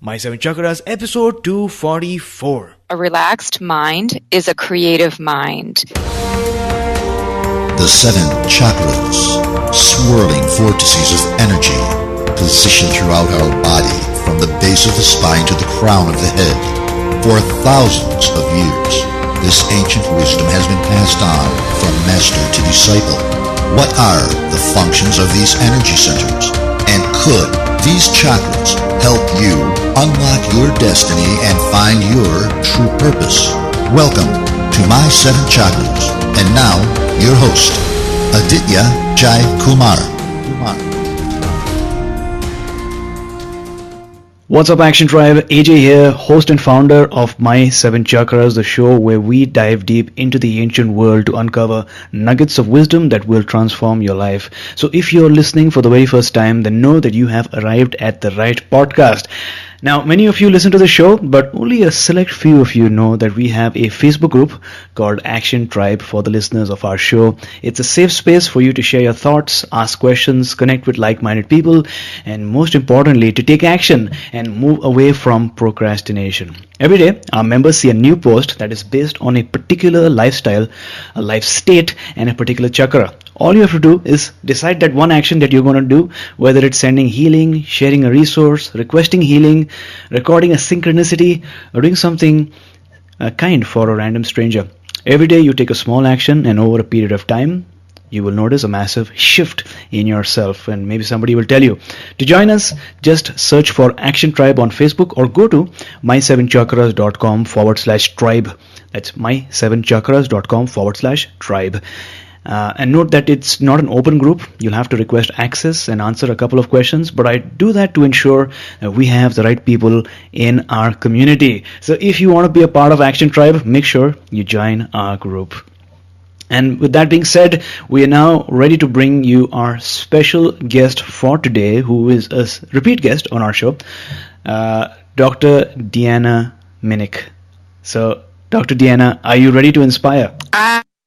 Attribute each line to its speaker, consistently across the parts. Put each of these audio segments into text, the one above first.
Speaker 1: My 7 Chakras, episode 244.
Speaker 2: A relaxed mind is a creative mind.
Speaker 3: The 7 chakras, swirling vortices of energy, positioned throughout our body from the base of the spine to the crown of the head. For thousands of years, this ancient wisdom has been passed on from master to disciple. What are the functions of these energy centers? And could these chakras help you unlock your destiny and find your true purpose? Welcome to My 7 Chakras. And now, your host, Aditya Jai Kumar.
Speaker 1: What's up, Action Tribe? AJ here, host and founder of My 7 Chakras, the show where we dive deep into the ancient world to uncover nuggets of wisdom that will transform your life. So if you're listening for the very first time, then know that you have arrived at the right podcast. Now, many of you listen to the show, but only a select few of you know that we have a Facebook group called Action Tribe for the listeners of our show. It's a safe space for you to share your thoughts, ask questions, connect with like-minded people, and most importantly, to take action and move away from procrastination. Every day, our members see a new post that is based on a particular lifestyle, a life state, and a particular chakra. All you have to do is decide that one action that you're going to do, whether it's sending healing, sharing a resource, requesting healing, recording a synchronicity, or doing something kind for a random stranger. Every day you take a small action, and over a period of time, you will notice a massive shift in yourself, and maybe somebody will tell you. To join us, just search for Action Tribe on Facebook or go to my7chakras.com/tribe. That's my7chakras.com/tribe. And note that it's not an open group. You'll have to request access and answer a couple of questions, but I do that to ensure that we have the right people in our community. So if you want to be a part of Action Tribe, make sure you join our group. And with that being said, we are now ready to bring you our special guest for today, who is a repeat guest on our show, Dr. Deanna Minich. So, Dr. Deanna, are you ready to inspire?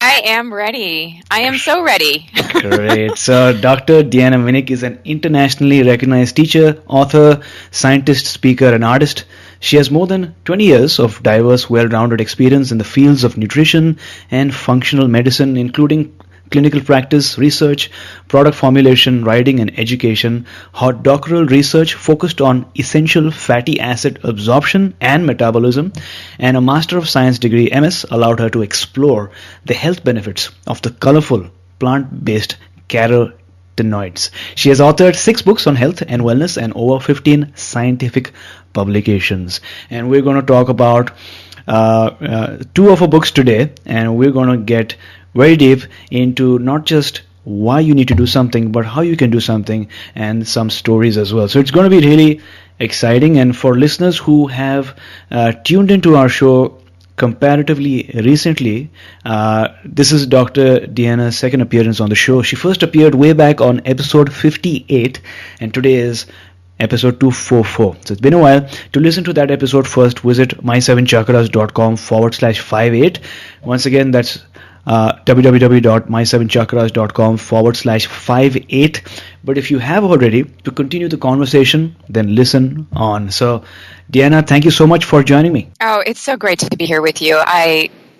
Speaker 2: I am ready. I am so ready.
Speaker 1: Great. So Dr. Deanna Minich is an internationally recognized teacher, author, scientist, speaker, and artist. She has more than 20 years of diverse, well-rounded experience in the fields of nutrition and functional medicine, including clinical practice, research, product formulation, writing, and education. Her doctoral research focused on essential fatty acid absorption and metabolism, and a Master of Science degree, MS, allowed her to explore the health benefits of the colorful plant-based carotenoids. She has authored 6 books on health and wellness and over 15 scientific publications. And we're going to talk about 2 of her books today, and we're going to get very deep into not just why you need to do something, but how you can do something, and some stories as well. So it's going to be really exciting. And for listeners who have tuned into our show comparatively recently, this is Dr. Deanna's second appearance on the show. She first appeared way back on episode 58, and today is episode 244. So it's been a while. To listen to that episode first, visit my7chakras.com/58. Once again, that's www.my7chakras.com/58. But if you have already, to continue the conversation, then listen on. So, Deanna, thank you so much for joining me.
Speaker 2: Oh, it's so great to be here with you.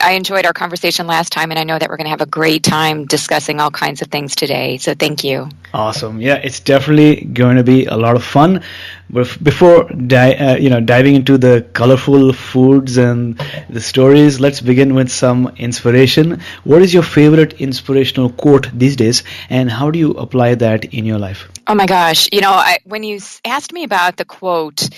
Speaker 2: I enjoyed our conversation last time, and I know that we're going to have a great time discussing all kinds of things today. So thank you.
Speaker 1: Awesome. Yeah, it's definitely going to be a lot of fun. But before diving into the colorful foods and the stories, let's begin with some inspiration. What is your favorite inspirational quote these days, and how do you apply that in your life?
Speaker 2: Oh my gosh. When you asked me about the quote,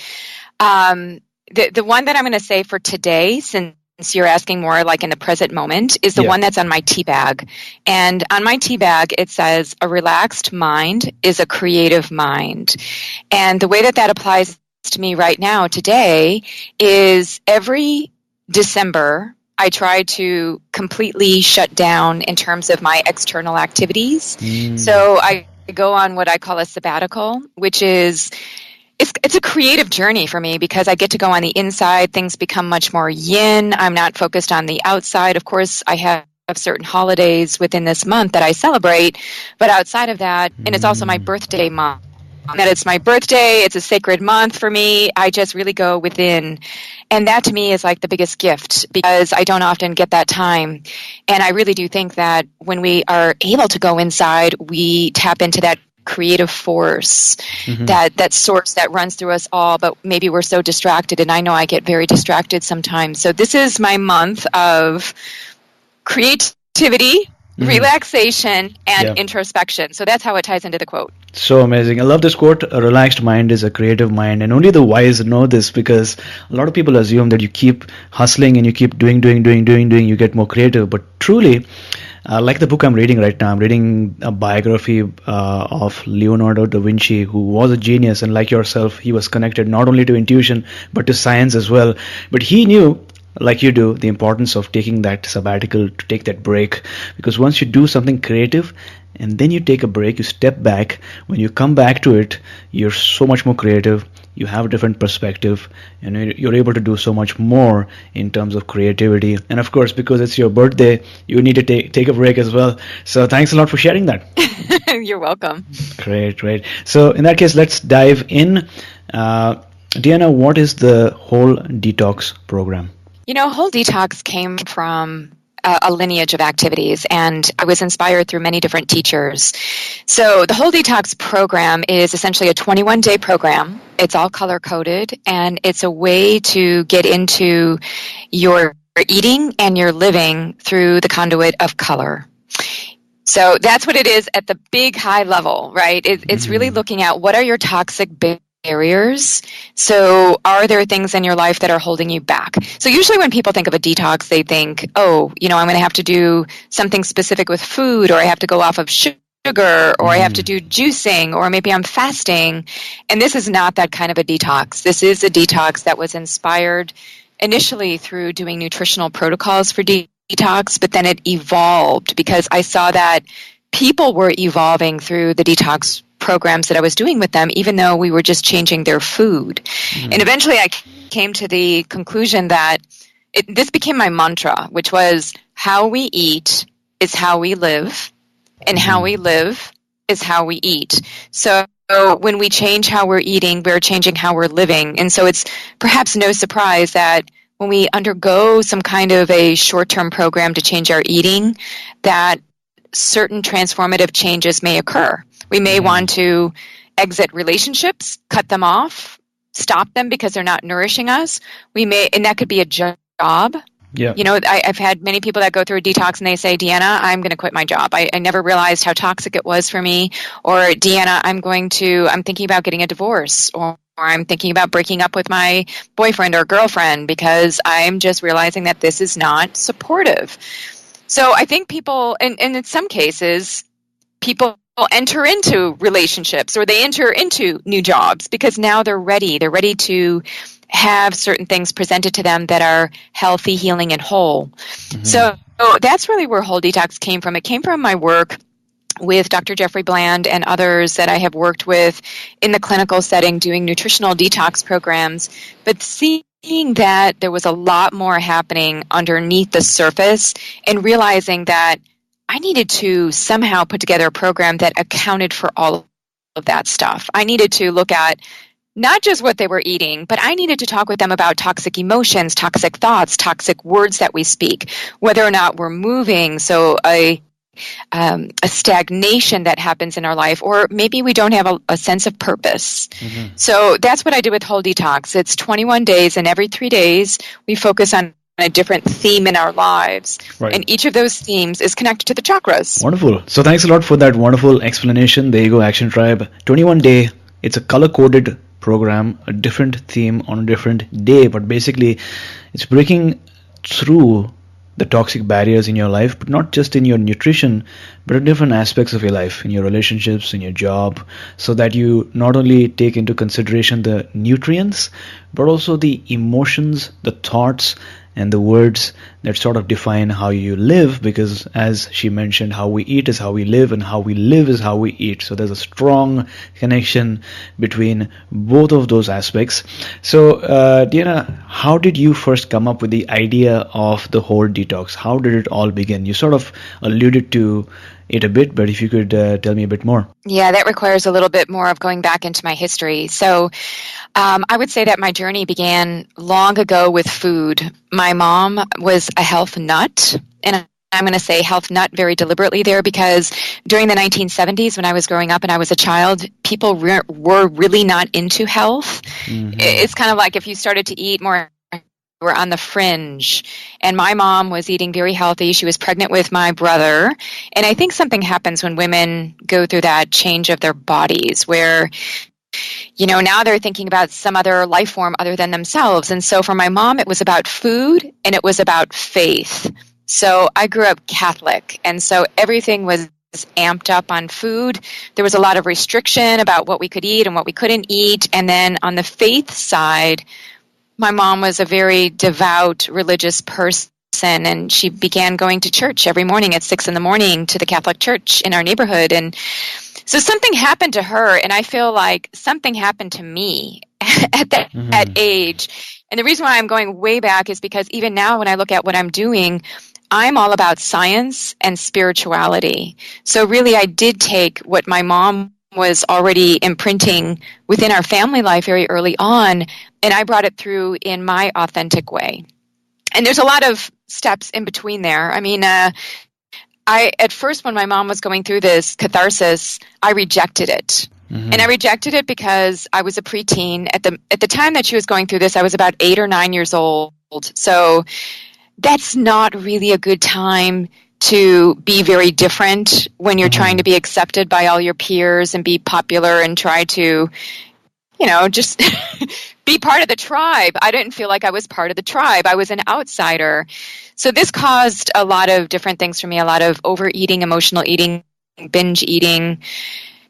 Speaker 2: the one that I'm going to say for today, since you're asking more like in the present moment, is the one that's on my tea bag. And on my tea bag, it says, a relaxed mind is a creative mind. And the way that applies to me right now, today, is every December, I try to completely shut down in terms of my external activities. So I go on what I call a sabbatical, which is it's a creative journey for me because I get to go on the inside. Things become much more yin. I'm not focused on the outside. Of course, I have certain holidays within this month that I celebrate, but outside of that, and it's also my birthday month. that it's my birthday, it's a sacred month for me. I just really go within. And that to me is like the biggest gift because I don't often get that time. And I really do think that when we are able to go inside, we tap into that creative force, that source that runs through us all, but maybe we're so distracted, and I know I get very distracted sometimes. So this is my month of creativity, relaxation, and introspection. So that's how it ties into the quote.
Speaker 1: So amazing. I love this quote. A relaxed mind is a creative mind. And only the wise know this, because a lot of people assume that you keep hustling and you keep doing, you get more creative. But truly, like the book I'm reading right now, I'm reading a biography of Leonardo da Vinci, who was a genius. And like yourself, he was connected not only to intuition, but to science as well. But he knew, like you do, the importance of taking that sabbatical, to take that break. Because once you do something creative and then you take a break, you step back, when you come back to it, you're so much more creative, you have a different perspective, and you're able to do so much more in terms of creativity. And of course, because it's your birthday, you need to take a break as well. So thanks a lot for sharing that.
Speaker 2: You're welcome.
Speaker 1: Great. So in that case, let's dive in. Deanna, what is the whole detox program?
Speaker 2: Whole Detox came from a lineage of activities, and I was inspired through many different teachers. So the Whole Detox program is essentially a 21-day program. It's all color-coded, and it's a way to get into your eating and your living through the conduit of color. So that's what it is at the big high level, right? It's really looking at what are your toxic barriers. So are there things in your life that are holding you back? So usually when people think of a detox, they think, I'm going to have to do something specific with food, or I have to go off of sugar, or I have to do juicing, or maybe I'm fasting. And this is not that kind of a detox. This is a detox that was inspired initially through doing nutritional protocols for detox, but then it evolved because I saw that people were evolving through the detox programs that I was doing with them, even though we were just changing their food. And eventually I came to the conclusion that this became my mantra, which was how we eat is how we live, and how we live is how we eat. So when we change how we're eating, we're changing how we're living. And so it's perhaps no surprise that when we undergo some kind of a short-term program to change our eating, that certain transformative changes may occur. We may want to exit relationships, cut them off, stop them because they're not nourishing us. And that could be a job. Yeah. I've had many people that go through a detox and they say, Deanna, I'm going to quit my job. I never realized how toxic it was for me. Or Deanna, I'm thinking about getting a divorce, or I'm thinking about breaking up with my boyfriend or girlfriend because I'm just realizing that this is not supportive. So I think people, and in some cases, people enter into relationships or they enter into new jobs because now they're ready. They're ready to have certain things presented to them that are healthy, healing, and whole. So that's really where Whole Detox came from. It came from my work with Dr. Jeffrey Bland and others that I have worked with in the clinical setting doing nutritional detox programs, but seeing that there was a lot more happening underneath the surface and realizing that I needed to somehow put together a program that accounted for all of that stuff. I needed to look at not just what they were eating, but I needed to talk with them about toxic emotions, toxic thoughts, toxic words that we speak, whether or not we're moving. So a stagnation that happens in our life, or maybe we don't have a sense of purpose. So that's what I do with Whole Detox. It's 21 days, and every 3 days we focus on a different theme in our lives. Right. And each of those themes is connected to the chakras.
Speaker 1: Wonderful. So thanks a lot for that wonderful explanation. There you go, Action Tribe. 21 day, it's a color-coded program, a different theme on a different day, but basically it's breaking through the toxic barriers in your life, but not just in your nutrition, but in different aspects of your life, in your relationships, in your job, so that you not only take into consideration the nutrients, but also the emotions, the thoughts, and the words that sort of define how you live, because as she mentioned, how we eat is how we live, and how we live is how we eat. So there's a strong connection between both of those aspects. So Deanna, how did you first come up with the idea of the Whole Detox? How did it all begin? You sort of alluded to it a bit, but if you could tell me a bit more.
Speaker 2: Yeah, that requires a little bit more of going back into my history. So I would say that my journey began long ago with food. My mom was a health nut, and I'm going to say health nut very deliberately there because during the 1970s when I was growing up and I was a child, people were really not into health. Mm-hmm. It's kind of like if you started to eat more, were on the fringe, and my mom was eating very healthy. She was pregnant with my brother, and I think something happens when women go through that change of their bodies where now they're thinking about some other life form other than themselves. And so for my mom, it was about food and it was about faith. So I grew up Catholic, and so everything was amped up on food. There was a lot of restriction about what we could eat and what we couldn't eat. And then on the faith side, my mom was a very devout religious person, and she began going to church every morning at 6 a.m. to the Catholic church in our neighborhood. And so something happened to her, and I feel like something happened to me at that age. And the reason why I'm going way back is because even now when I look at what I'm doing, I'm all about science and spirituality. So really I did take what my mom was already imprinting within our family life very early on, and I brought it through in my authentic way. And there's a lot of steps in between there. I mean, at first when my mom was going through this catharsis, I rejected it. Mm-hmm. And I rejected it because I was a preteen. At the time that she was going through this, I was about 8 or 9 years old. So that's not really a good time to be very different when you're trying to be accepted by all your peers and be popular and try to, just be part of the tribe. I didn't feel like I was part of the tribe. I was an outsider. So this caused a lot of different things for me, a lot of overeating, emotional eating, binge eating.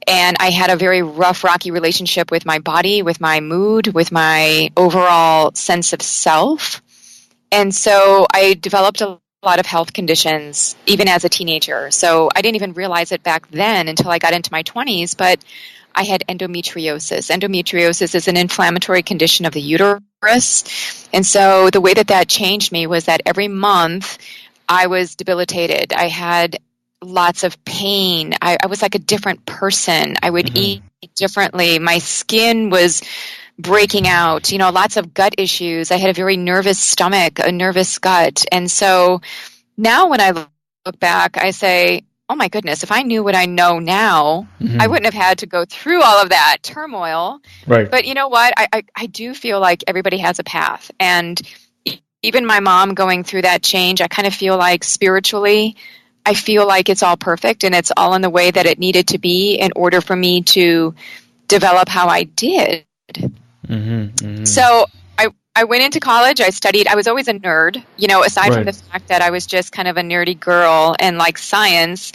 Speaker 2: And I had a very rough, rocky relationship with my body, with my mood, with my overall sense of self. And so I developed a lot of health conditions, even as a teenager. So I didn't even realize it back then until I got into my 20s, but I had endometriosis. Endometriosis is an inflammatory condition of the uterus. And so the way that changed me was that every month I was debilitated. I had lots of pain. I was like a different person. I would eat differently. My skin was breaking out, lots of gut issues. I had a very nervous stomach, a nervous gut. And so now when I look back, I say, oh my goodness, if I knew what I know now, I wouldn't have had to go through all of that turmoil. Right. But you know what? I do feel like everybody has a path. And even my mom going through that change, I kind of feel like spiritually, I feel like it's all perfect and it's all in the way that it needed to be in order for me to develop how I did. So I went into college, I studied, I was always a nerd, aside from the fact that I was just kind of a nerdy girl and like science.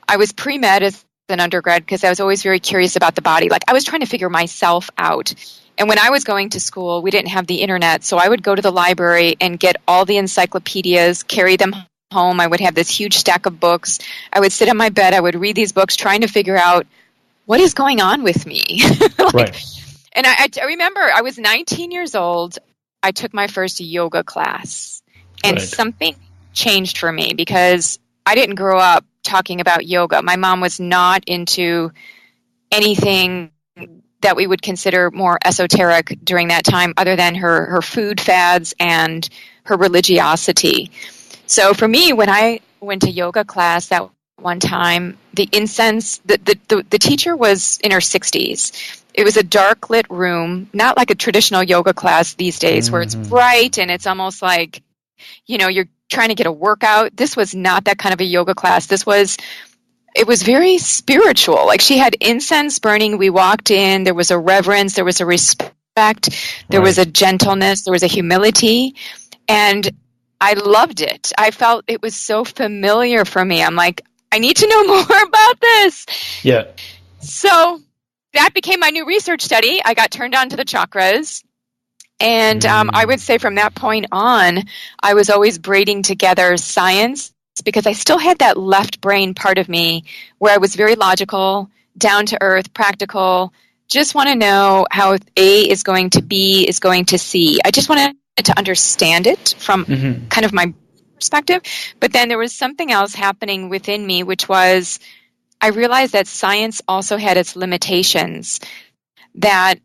Speaker 2: I was pre-med as an undergrad because I was always very curious about the body. Like I was trying to figure myself out. And when I was going to school, we didn't have the internet. So I would go to the library and get all the encyclopedias, carry them home. I would have this huge stack of books. I would sit on my bed. I would read these books trying to figure out what is going on with me. And I remember I was 19 years old. I took my first yoga class, and something changed for me because I didn't grow up talking about yoga. My mom was not into anything that we would consider more esoteric during that time other than her food fads and her religiosity. So for me, when I went to yoga class that one time, the incense, the teacher was in her 60s. It was a dark lit room, not like a traditional yoga class these days where it's bright and it's almost like, you're trying to get a workout. This was not that kind of a yoga class. It was very spiritual. Like she had incense burning. We walked in, there was a reverence, there was a respect, there was a gentleness, there was a humility. And I loved it. I felt it was so familiar for me. I'm like, I need to know more about this. Yeah. So that became my new research study. I got turned on to the chakras. And I would say from that point on, I was always braiding together science because I still had that left brain part of me where I was very logical, down to earth, practical, just want to know how A is going to B is going to C. I just wanted to understand it from kind of my perspective. But then there was something else happening within me, which was I realized that science also had its limitations, that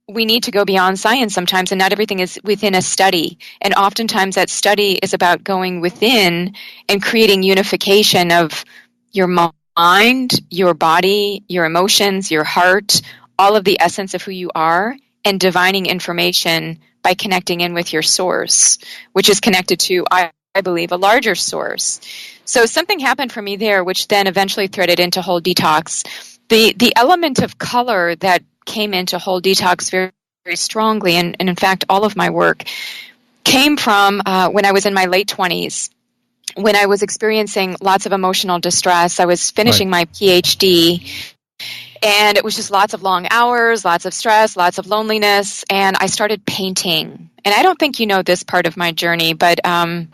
Speaker 2: we need to go beyond science sometimes, and not everything is within a study. And oftentimes that study is about going within and creating unification of your mind, your body, your emotions, your heart, all of the essence of who you are, and divining information by connecting in with your source, which is connected to, I believe, a larger source. So something happened for me there, which then eventually threaded into Whole Detox. The element of color that came into Whole Detox very, very strongly, and in fact, all of my work came from when I was in my late 20s, when I was experiencing lots of emotional distress. I was finishing my Ph.D., and it was just lots of long hours, lots of stress, lots of loneliness, and I started painting. And I don't think you know this part of my journey, but I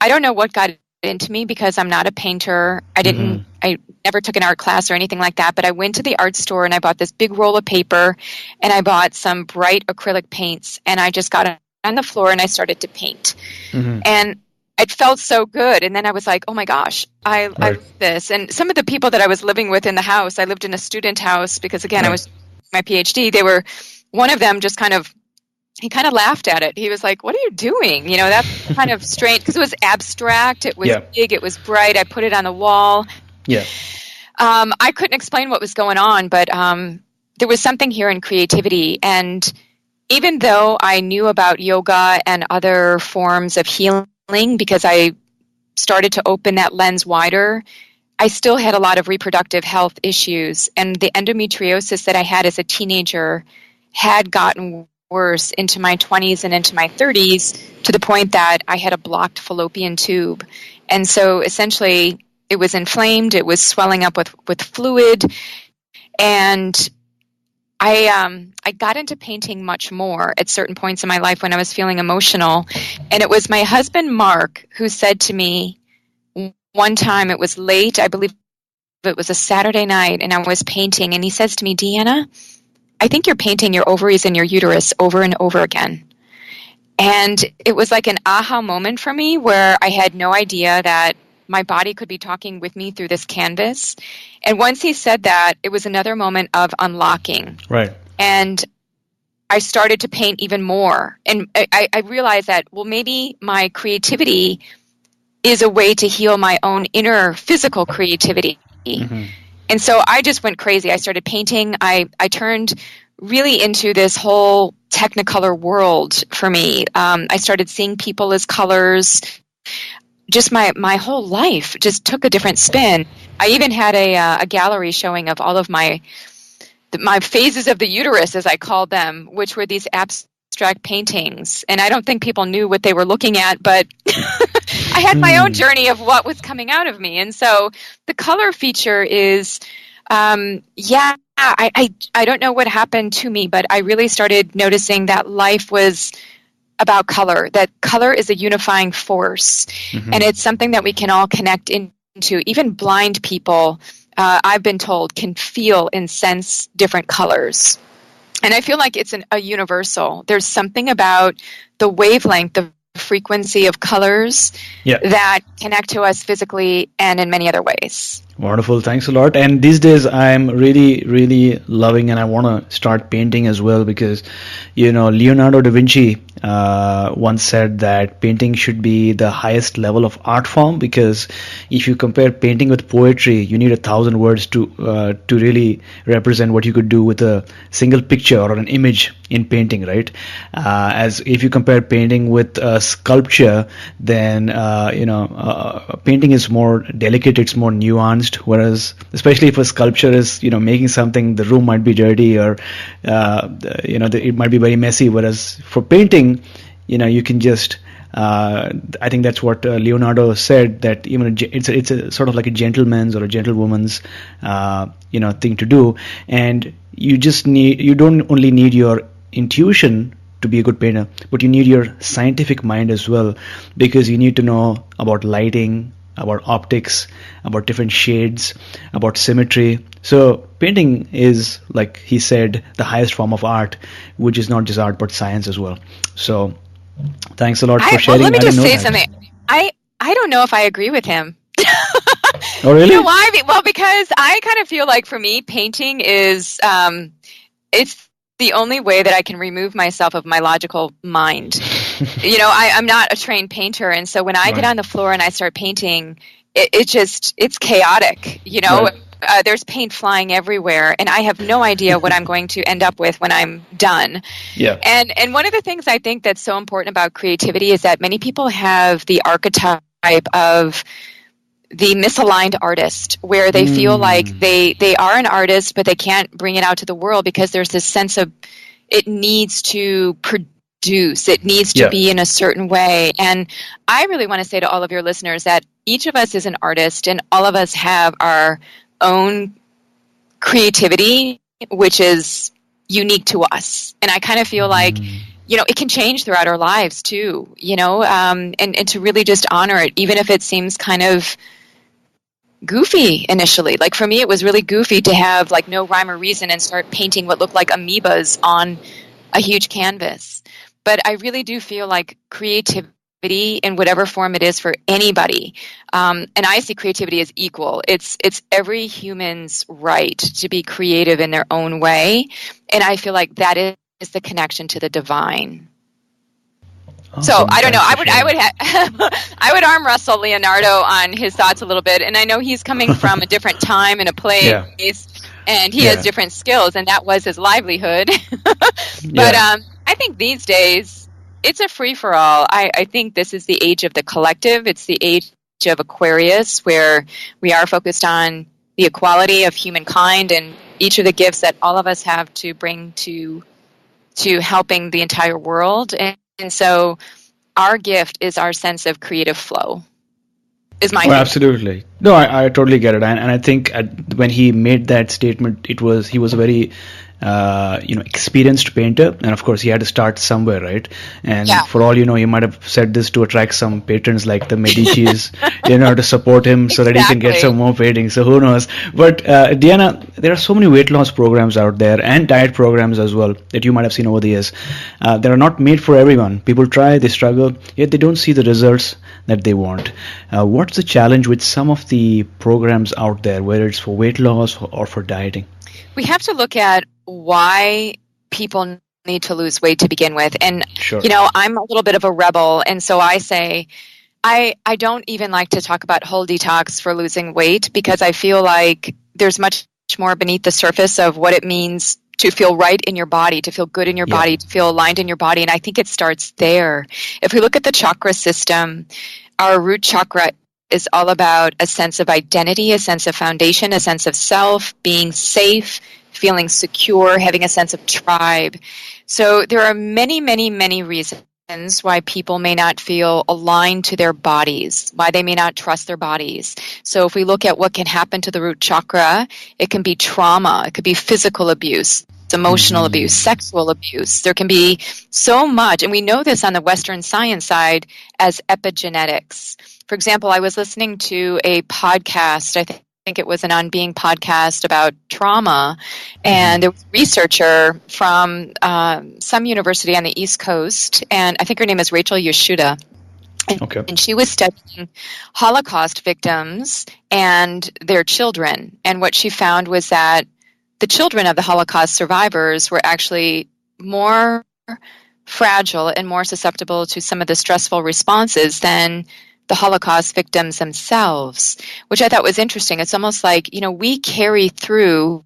Speaker 2: don't know what got into me, because I'm not a painter. I never took an art class or anything like that, but I went to the art store and I bought this big roll of paper and I bought some bright acrylic paints, and I just got on the floor and I started to paint. And it felt so good. And then I was like, oh my gosh, I love this. And some of the people that I was living with in the house, I lived in a student house because, again, I was my PhD. One of them just he kind of laughed at it. He was like, what are you doing? You know, that's kind of strange, because it was abstract. It was big. It was bright. I put it on the wall. I couldn't explain what was going on, but there was something here in creativity. And even though I knew about yoga and other forms of healing, because I started to open that lens wider, I still had a lot of reproductive health issues. And the endometriosis that I had as a teenager had gotten worse into my 20s and into my 30s, to the point that I had a blocked fallopian tube. And so essentially it was inflamed, it was swelling up with fluid, and I got into painting much more at certain points in my life when I was feeling emotional. And it was my husband, Mark, who said to me one time, it was late, I believe it was a Saturday night, and I was painting, and he says to me, Deanna, I think you're painting your ovaries and your uterus over and over again. And it was like an aha moment for me, where I had no idea that my body could be talking with me through this canvas. And once he said that, it was another moment of unlocking. And I started to paint even more. And I realized that, well, maybe my creativity is a way to heal my own inner physical creativity. And so I just went crazy. I started painting. I turned really into this whole Technicolor world for me. I started seeing people as colors. Just my whole life just took a different spin. I even had a gallery showing of all of my phases of the uterus, as I called them, which were these abstract paintings. And I don't think people knew what they were looking at, but I had my own journey of what was coming out of me. And so the color feature is, I don't know what happened to me, but I really started noticing that life was about color, that color is a unifying force. And it's something that we can all connect into. Even blind people, I've been told, can feel and sense different colors. And I feel like it's a universal. There's something about the wavelength, the frequency of colors that connect to us physically and in many other ways.
Speaker 1: Wonderful. Thanks a lot. And these days I'm really, really loving, and I want to start painting as well, because, Leonardo da Vinci once said that painting should be the highest level of art form, because if you compare painting with poetry, you need 1,000 words to really represent what you could do with a single picture or an image in painting, right? As if you compare painting with sculpture, then painting is more delicate, it's more nuanced. Whereas, especially if a sculpture is, making something, the room might be dirty, or it might be very messy. Whereas for painting, you can just. I think that's what Leonardo said, that even it's a sort of like a gentleman's or a gentlewoman's thing to do, and you don't only need your intuition to be a good painter, but you need your scientific mind as well, because you need to know about lighting, about optics, about different shades, about symmetry. So painting is, like he said, the highest form of art, which is not just art but science as well. So thanks a lot for sharing.
Speaker 2: Well, let me just say something. I I don't know if I agree with him.
Speaker 1: Oh, really?
Speaker 2: You know why? Well, because I kind of feel like for me, painting is, it's the only way that I can remove myself of my logical mind. I'm not a trained painter. And so when I get on the floor and I start painting, it's chaotic,
Speaker 1: Right.
Speaker 2: There's paint flying everywhere, and I have no idea what I'm going to end up with when I'm done.
Speaker 1: Yeah.
Speaker 2: And one of the things I think that's so important about creativity is that many people have the archetype of the misaligned artist, where they feel like they are an artist, but they can't bring it out to the world because there's this sense of it needs to produce, it needs to be in a certain way. And I really want to say to all of your listeners that each of us is an artist, and all of us have our own creativity, which is unique to us. And I kind of feel like, it can change throughout our lives too, and to really just honor it, even if it seems kind of goofy initially. Like for me, it was really goofy to have like no rhyme or reason and start painting what looked like amoebas on a huge canvas. But I really do feel like creativity, in whatever form it is for anybody, and I see creativity as equal. It's every human's right to be creative in their own way, and I feel like that is the connection to the divine. So I don't know. I would arm wrestle Leonardo on his thoughts a little bit, and I know he's coming from a different time and a place, and he has different skills, and that was his livelihood. But I think these days it's a free for all. I think this is the age of the collective. It's the age of Aquarius, where we are focused on the equality of humankind and each of the gifts that all of us have to bring to helping the entire world. And so our gift is our sense of creative flow, is my thinking.
Speaker 1: Absolutely. No, I totally get it. And I think when he made that statement, he was a very experienced painter, and of course he had to start somewhere, right? And for all you know, he might have said this to attract some patrons like the Medicis, to support him so that he can get some more paintings. So who knows? But Deanna, there are so many weight loss programs out there and diet programs as well that you might have seen over the years. They are not made for everyone. People try, they struggle, yet they don't see the results that they want. What's the challenge with some of the programs out there, whether it's for weight loss or for dieting?
Speaker 2: We have to look at why people need to lose weight to begin with. And, I'm a little bit of a rebel. And so I say, I don't even like to talk about whole detox for losing weight, because I feel like there's much more beneath the surface of what it means to feel right in your body, to feel good in your body, to feel aligned in your body. And I think it starts there. If we look at the chakra system, our root chakra is all about a sense of identity, a sense of foundation, a sense of self, being safe, feeling secure, having a sense of tribe. So there are many, many, many reasons why people may not feel aligned to their bodies, why they may not trust their bodies. So if we look at what can happen to the root chakra, it can be trauma, it could be physical abuse, emotional abuse, sexual abuse. There can be so much, and we know this on the Western science side as epigenetics. For example, I was listening to a podcast, I think it was an On Being podcast about trauma, and there was a researcher from some university on the East Coast, and I think her name is Rachel Yeshuda. And she was studying Holocaust victims and their children. And what she found was that the children of the Holocaust survivors were actually more fragile and more susceptible to some of the stressful responses than the Holocaust victims themselves, which I thought was interesting. It's almost like, we carry through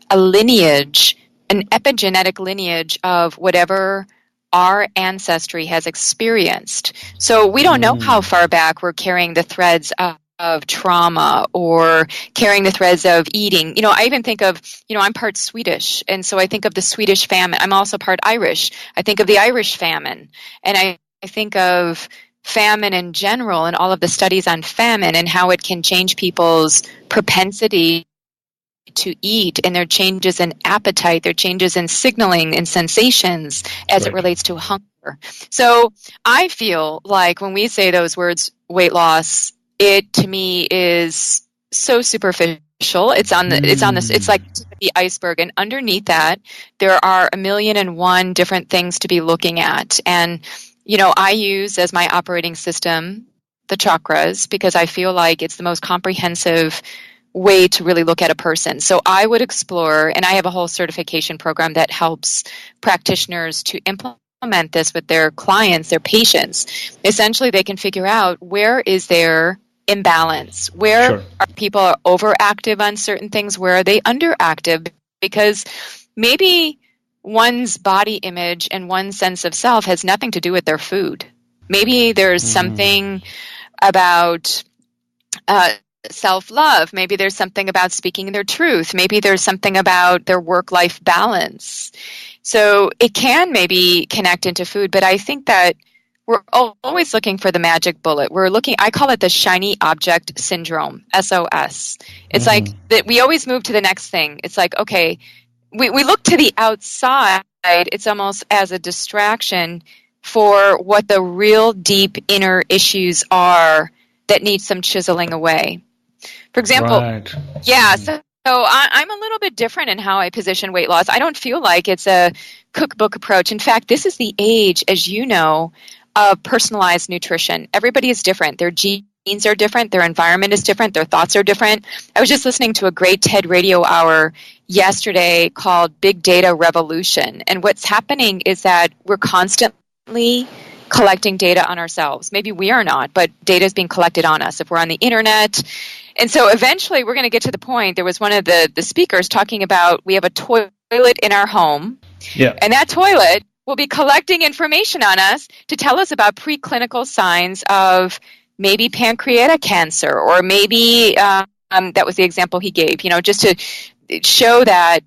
Speaker 2: a lineage, an epigenetic lineage of whatever our ancestry has experienced. So we don't know how far back we're carrying the threads of trauma or carrying the threads of eating. I even think of, I'm part Swedish, and so I think of the Swedish famine. I'm also part Irish. I think of the Irish famine, and I think of famine in general and all of the studies on famine and how it can change people's propensity to eat, and their changes in appetite, their changes in signaling and sensations as it relates to hunger. So I feel like when we say those words, weight loss, it to me is so superficial. It's like the iceberg, and underneath that there are 1,000,001 different things to be looking at. And I use as my operating system the chakras because I feel like it's the most comprehensive way to really look at a person. So I would explore, and I have a whole certification program that helps practitioners to implement this with their clients, their patients. Essentially, they can figure out where is their imbalance, where are people overactive on certain things, where are they underactive, because maybe one's body image and one's sense of self has nothing to do with their food. Maybe there's something about self-love. Maybe there's something about speaking their truth. Maybe there's something about their work-life balance. So it can maybe connect into food, but I think that we're always looking for the magic bullet. I call it the shiny object syndrome, SOS. It's like that we always move to the next thing. It's like, okay, we look to the outside, it's almost as a distraction for what the real deep inner issues are that need some chiseling away. For example, so I'm a little bit different in how I position weight loss. I don't feel like it's a cookbook approach. In fact, this is the age, as you know, of personalized nutrition. Everybody is different. Their genes are different. Their environment is different. Their thoughts are different. I was just listening to a great TED radio hour yesterday called Big Data Revolution. And what's happening is that we're constantly collecting data on ourselves. Maybe we are not, but data is being collected on us if we're on the internet. And so eventually we're going to get to the point, there was one of the speakers talking about we have a toilet in our home, and that toilet will be collecting information on us to tell us about preclinical signs of maybe pancreatic cancer, or maybe, that was the example he gave, just to show that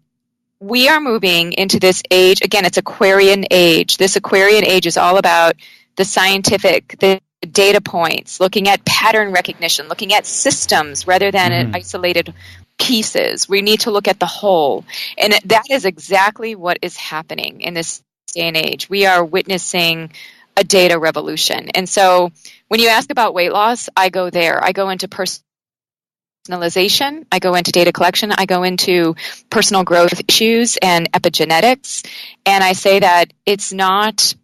Speaker 2: we are moving into this age. Again, it's Aquarian age. This Aquarian age is all about the scientific, the data points, looking at pattern recognition, looking at systems rather than isolated pieces. We need to look at the whole. And that is exactly what is happening in this day and age. We are witnessing a data revolution. And so when you ask about weight loss, I go there. I go into personalization, I go into data collection, I go into personal growth issues and epigenetics, and I say that it's not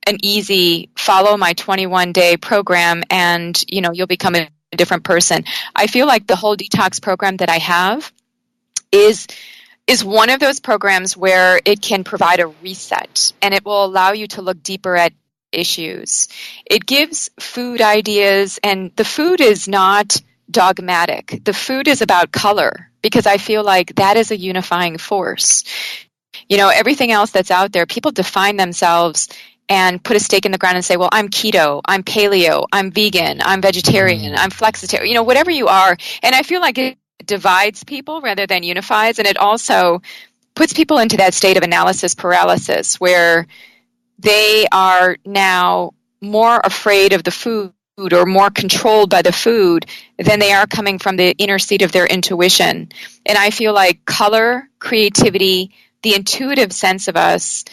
Speaker 2: an easy follow my 21-day program and you'll become a different person. I feel like the whole detox program that I have is one of those programs where it can provide a reset, and it will allow you to look deeper at issues. It gives food ideas, and the food is not dogmatic. The food is about color, because I feel like that is a unifying force. Everything else that's out there, people define themselves and put a stake in the ground and say, well, I'm keto, I'm paleo, I'm vegan, I'm vegetarian, I'm flexitarian, whatever you are. And I feel like it divides people rather than unifies, and it also puts people into that state of analysis paralysis where they are now more afraid of the food or more controlled by the food than they are coming from the inner seat of their intuition. And I feel like color, creativity, the intuitive sense of us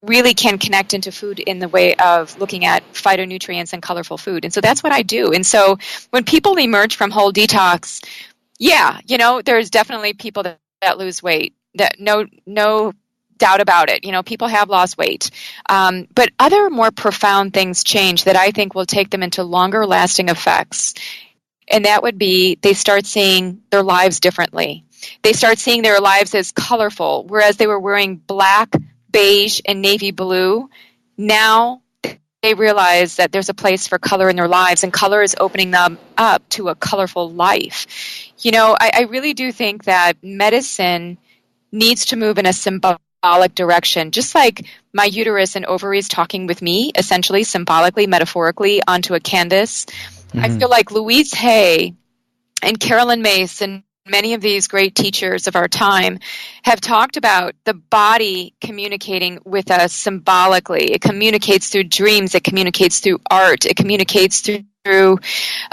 Speaker 2: really can connect into food in the way of looking at phytonutrients and colorful food. And so that's what I do. And so when people emerge from whole detox, there's definitely people that lose weight. That no doubt about it. People have lost weight. But other more profound things change that I think will take them into longer lasting effects. And that would be they start seeing their lives differently. They start seeing their lives as colorful, whereas they were wearing black, beige, and navy blue. Now they realize that there's a place for color in their lives, and color is opening them up to a colorful life. I really do think that medicine needs to move in a symbolic direction, just like my uterus and ovaries talking with me, essentially symbolically, metaphorically, onto a canvas. I feel like Louise Hay and Carolyn Mace and many of these great teachers of our time have talked about the body communicating with us symbolically. It communicates through dreams. It communicates through art. It communicates through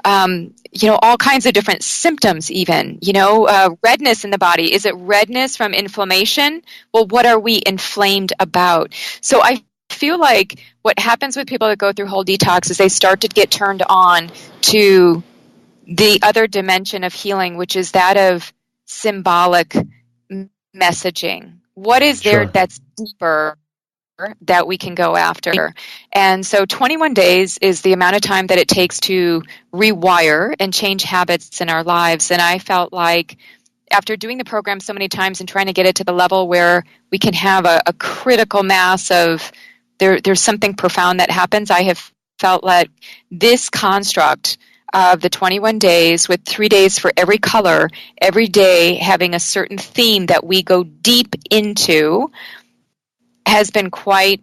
Speaker 2: all kinds of different symptoms even. Redness in the body. Is it redness from inflammation? Well, what are we inflamed about? So I feel like what happens with people that go through whole detox is they start to get turned on to the other dimension of healing, which is that of symbolic messaging. What is there that's deeper that we can go after. And so 21 days is the amount of time that it takes to rewire and change habits in our lives. And I felt like after doing the program so many times and trying to get it to the level where we can have a critical mass of there's something profound that happens, I have felt like this construct of the 21 days with 3 days for every color, every day having a certain theme that we go deep into, has been quite,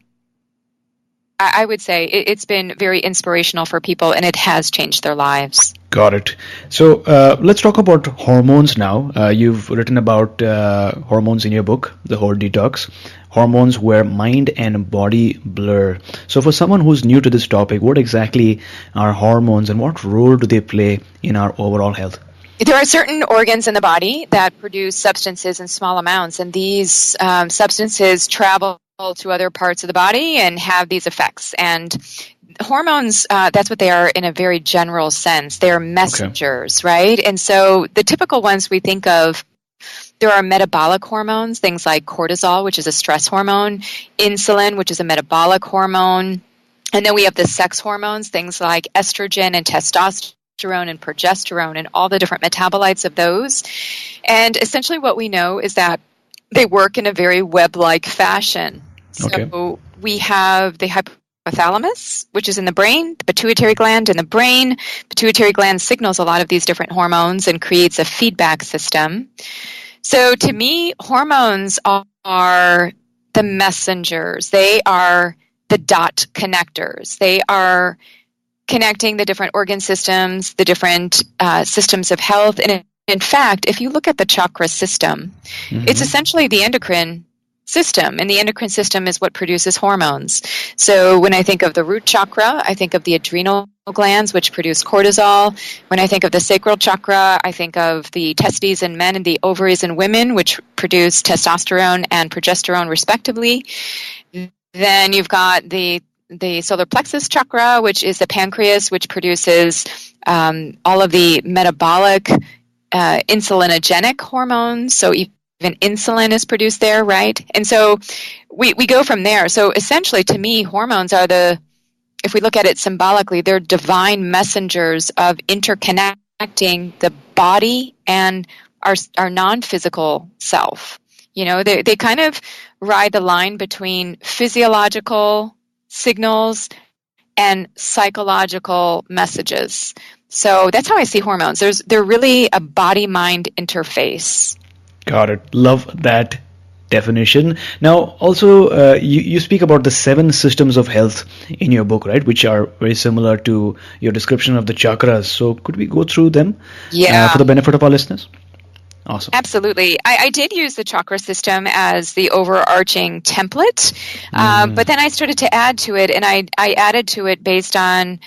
Speaker 2: I would say, it's been very inspirational for people, and it has changed their lives.
Speaker 1: Got it. So let's talk about hormones now. You've written about hormones in your book, The Whole Detox. Hormones where mind and body blur. So for someone who's new to this topic, what exactly are hormones and what role do they play in our overall health?
Speaker 2: There are certain organs in the body that produce substances in small amounts, and these substances travel to other parts of the body and have these effects. And hormones, that's what they are in a very general sense. They are messengers, right? And so the typical ones we think of, there are metabolic hormones, things like cortisol, which is a stress hormone, insulin, which is a metabolic hormone, and then we have the sex hormones, things like estrogen and testosterone and progesterone and all the different metabolites of those. And essentially what we know is that they work in a very web-like fashion. So we have the hypothalamus, which is in the brain, the pituitary gland in the brain. Pituitary gland signals a lot of these different hormones and creates a feedback system. So to me, hormones are the messengers. They are the dot connectors. They are connecting the different organ systems, the different systems of health. And in fact, if you look at the chakra system, it's essentially the endocrine system, and the endocrine system is what produces hormones. So when I think of the root chakra, I think of the adrenal glands, which produce cortisol. When I think of the sacral chakra, I think of the testes in men and the ovaries in women, which produce testosterone and progesterone respectively. Then you've got the solar plexus chakra, which is the pancreas, which produces all of the metabolic insulinogenic hormones. So even insulin is produced there, right? And so we go from there. So essentially, to me, hormones are if we look at it symbolically, they're divine messengers of interconnecting the body and our non-physical self. You know, they kind of ride the line between physiological signals and psychological messages. So that's how I see hormones. They're really a body-mind interface.
Speaker 1: Got it. Love that definition. Now, also, you speak about the 7 systems of health in your book, right? Which are very similar to your description of the chakras. So could we go through them for the benefit of our listeners? Awesome.
Speaker 2: Absolutely. I did use the chakra system as the overarching template, but then I started to add to it, and I added to it based on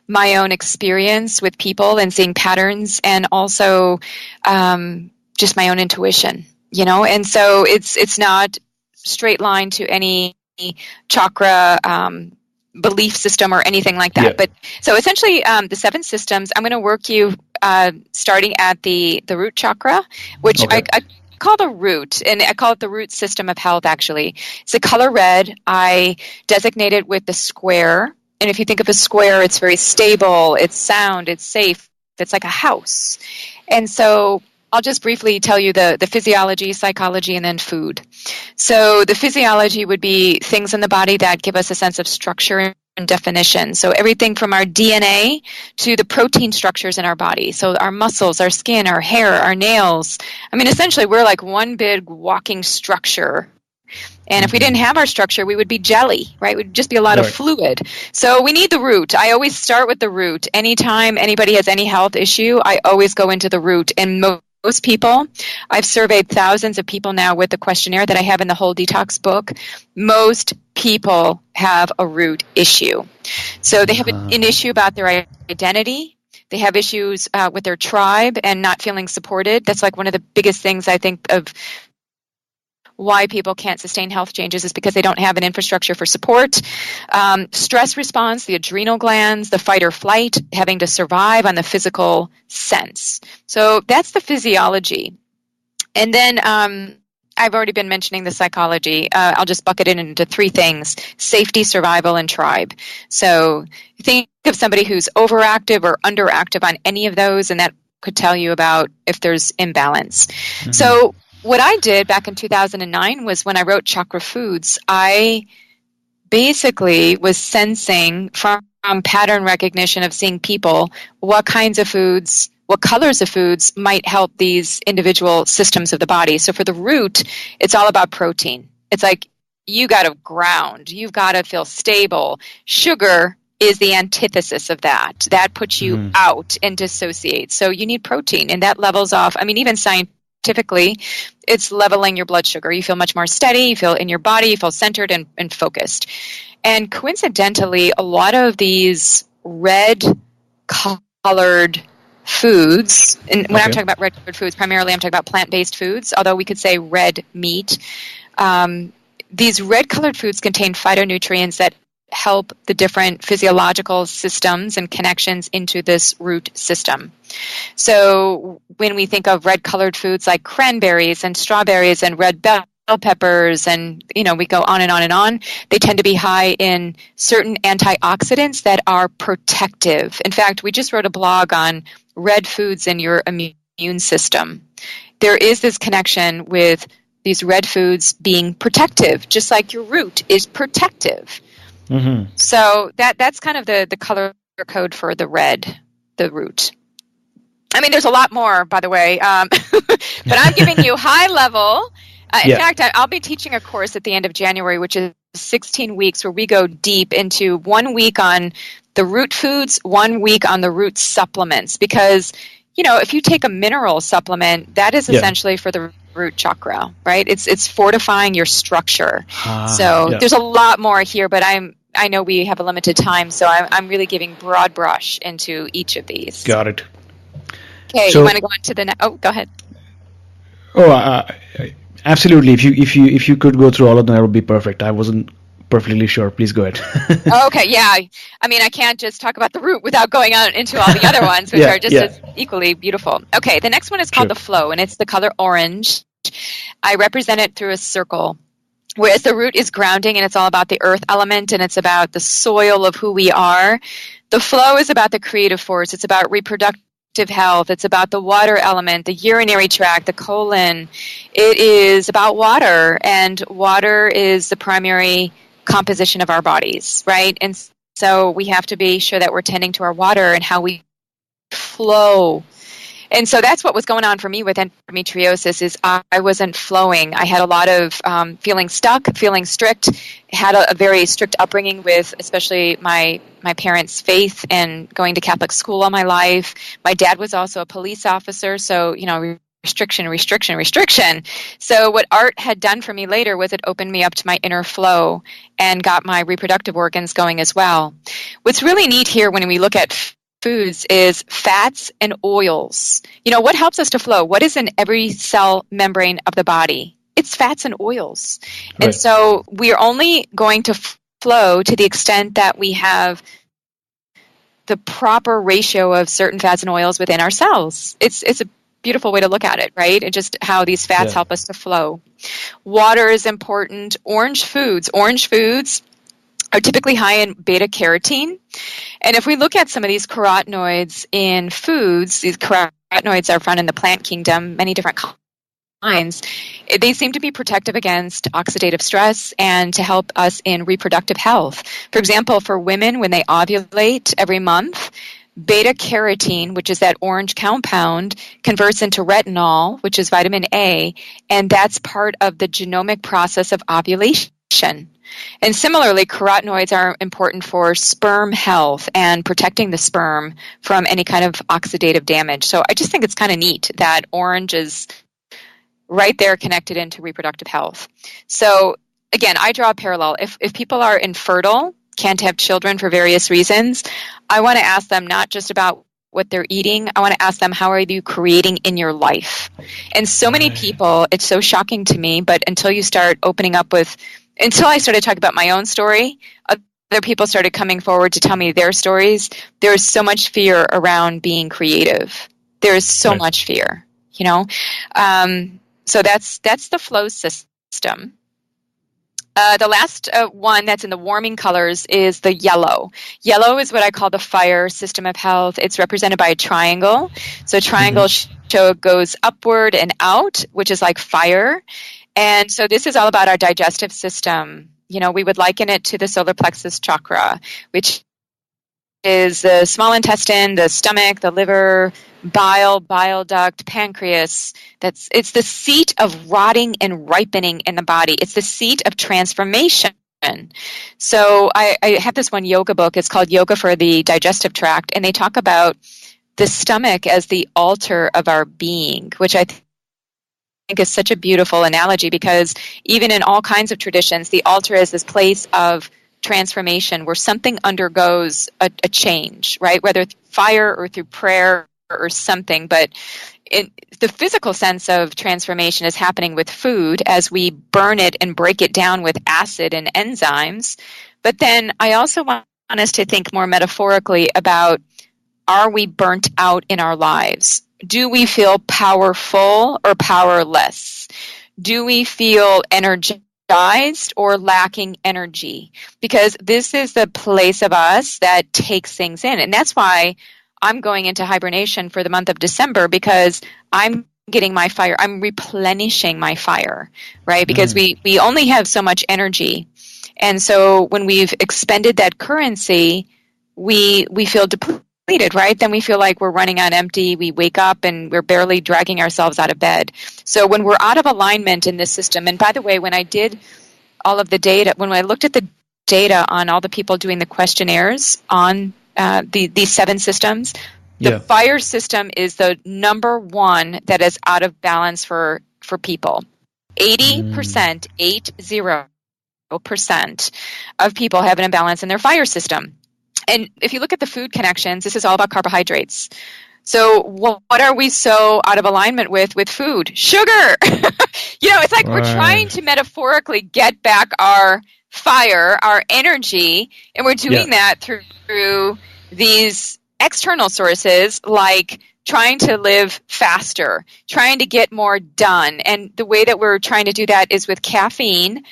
Speaker 2: my own experience with people and seeing patterns, and also just my own intuition, you know. And so it's not straight line to any chakra belief system or anything like that. Yeah. But so essentially, the 7 systems, I'm going to work you starting at the root chakra, which I call the root, and I call it the root system of health, actually. It's the color red. I designate it with the square. And if you think of a square, it's very stable, it's sound, it's safe, it's like a house. And so I'll just briefly tell you the physiology, psychology, and then food. So the physiology would be things in the body that give us a sense of structure and definition. So everything from our DNA to the protein structures in our body. So our muscles, our skin, our hair, our nails. I mean, essentially, we're like one big walking structure. And if we didn't have our structure, we would be jelly, right? We'd just be a lot of fluid. So we need the root. I always start with the root. Anytime anybody has any health issue, I always go into the root. And most people, I've surveyed thousands of people now with the questionnaire that I have in the Whole Detox book. Most people have a root issue. So they have an issue about their identity. They have issues with their tribe and not feeling supported. That's like one of the biggest things I think of why people can't sustain health changes is because they don't have an infrastructure for support. Stress response, the adrenal glands, the fight or flight, having to survive on the physical sense. So that's the physiology. And then I've already been mentioning the psychology. I'll just bucket it into three things: safety, survival, and tribe. So think of somebody who's overactive or underactive on any of those, and that could tell you about if there's imbalance. Mm-hmm. So what I did back in 2009 was when I wrote Chakra Foods, I basically was sensing from pattern recognition of seeing people what kinds of foods, what colors of foods might help these individual systems of the body. So for the root, it's all about protein. It's like you got to ground, you've got to feel stable. Sugar is the antithesis of that. That puts you out and dissociates. So you need protein, and that levels off. I mean, even scientifically, it's leveling your blood sugar. You feel much more steady, you feel in your body, you feel centered and focused. And coincidentally, a lot of these red-colored foods, and when I'm talking about red-colored foods, primarily I'm talking about plant-based foods, although we could say red meat. These red-colored foods contain phytonutrients that help the different physiological systems and connections into this root system. So when we think of red-colored foods like cranberries and strawberries and red bell peppers, and we go on and on and on, they tend to be high in certain antioxidants that are protective. In fact, we just wrote a blog on red foods in your immune system. There is this connection with these red foods being protective, just like your root is protective. Mm-hmm. So that's kind of the color code for the red, the root. I mean, there's a lot more, by the way, but I'm giving you high level. In fact, I'll be teaching a course at the end of January, which is 16 weeks, where we go deep into 1 week on the root foods, 1 week on the root supplements. Because, if you take a mineral supplement, that is essentially for the root chakra, right? It's fortifying your structure. There's a lot more here, but I know we have a limited time, so I'm really giving broad brush into each of these.
Speaker 1: Got it.
Speaker 2: Okay, so, you want to go on to the next? Oh, go ahead.
Speaker 1: Absolutely. If you could go through all of them, that would be perfect. I wasn't perfectly sure. Please go ahead.
Speaker 2: Okay, yeah. I mean, I can't just talk about the root without going on into all the other ones, which are just as equally beautiful. Okay, the next one is called the flow, and it's the color orange. I represent it through a circle, whereas the root is grounding, and it's all about the earth element, and it's about the soil of who we are. The flow is about the creative force. It's about reproductive health. It's about the water element, the urinary tract, the colon. It is about water, and water is the primary composition of our bodies, right? And so we have to be sure that we're tending to our water and how we flow. And so that's what was going on for me with endometriosis, is I wasn't flowing. I had a lot of feeling stuck, feeling strict, had a very strict upbringing with especially my parents' faith and going to Catholic school all my life. My dad was also a police officer, so, restriction. So what art had done for me later was it opened me up to my inner flow and got my reproductive organs going as well. What's really neat here when we look at foods is fats and oils. What helps us to flow? What is in every cell membrane of the body? It's fats and oils. Right. And so we are only going to flow to the extent that we have the proper ratio of certain fats and oils within our cells. It's a beautiful way to look at it, right? And just how these fats help us to flow. Water is important. Orange foods are typically high in beta carotene. And if we look at some of these carotenoids in foods, these carotenoids are found in the plant kingdom, many different kinds. They seem to be protective against oxidative stress and to help us in reproductive health. For example, for women, when they ovulate every month, beta carotene, which is that orange compound, converts into retinol, which is vitamin A, and that's part of the genomic process of ovulation. And similarly, carotenoids are important for sperm health and protecting the sperm from any kind of oxidative damage. So I just think it's kind of neat that orange is right there connected into reproductive health. So again, I draw a parallel. If people are infertile, can't have children for various reasons, I want to ask them not just about what they're eating. I want to ask them, how are you creating in your life? And so many people, it's so shocking to me, but until you start opening up until I started talking about my own story, other people started coming forward to tell me their stories. There's so much fear around being creative. There's so much fear, So that's the flow system. The last one that's in the warming colors is the yellow. Yellow is what I call the fire system of health. It's represented by a triangle. So triangle show goes upward and out, which is like fire. And so this is all about our digestive system. You know, we would liken it to the solar plexus chakra, which is the small intestine, the stomach, the liver, bile duct, pancreas. It's the seat of rotting and ripening in the body. It's the seat of transformation. So I have this one yoga book. It's called Yoga for the Digestive Tract, and they talk about the stomach as the altar of our being, which I think is such a beautiful analogy, because even in all kinds of traditions, the altar is this place of transformation where something undergoes a change, right? Whether through fire or through prayer or something. But the physical sense of transformation is happening with food as we burn it and break it down with acid and enzymes. But then I also want us to think more metaphorically about, are we burnt out in our lives? Do we feel powerful or powerless? Do we feel energized or lacking energy? Because this is the place of us that takes things in. And that's why I'm going into hibernation for the month of December, because I'm getting my fire. I'm replenishing my fire, right? Because we only have so much energy. And so when we've expended that currency, we feel depleted, right? Then we feel like we're running on empty. We wake up and we're barely dragging ourselves out of bed. So when we're out of alignment in this system, and by the way, when I did all of the data, when I looked at the data on all the people doing the questionnaires on these 7 systems, the fire system is the number one that is out of balance for people. 80%, 80% of people have an imbalance in their fire system. And if you look at the food connections, this is all about carbohydrates. So what are we so out of alignment with food? Sugar! It's like we're trying to metaphorically get back our fire, our energy, and we're doing that through these external sources, like trying to live faster, trying to get more done. And the way that we're trying to do that is with caffeine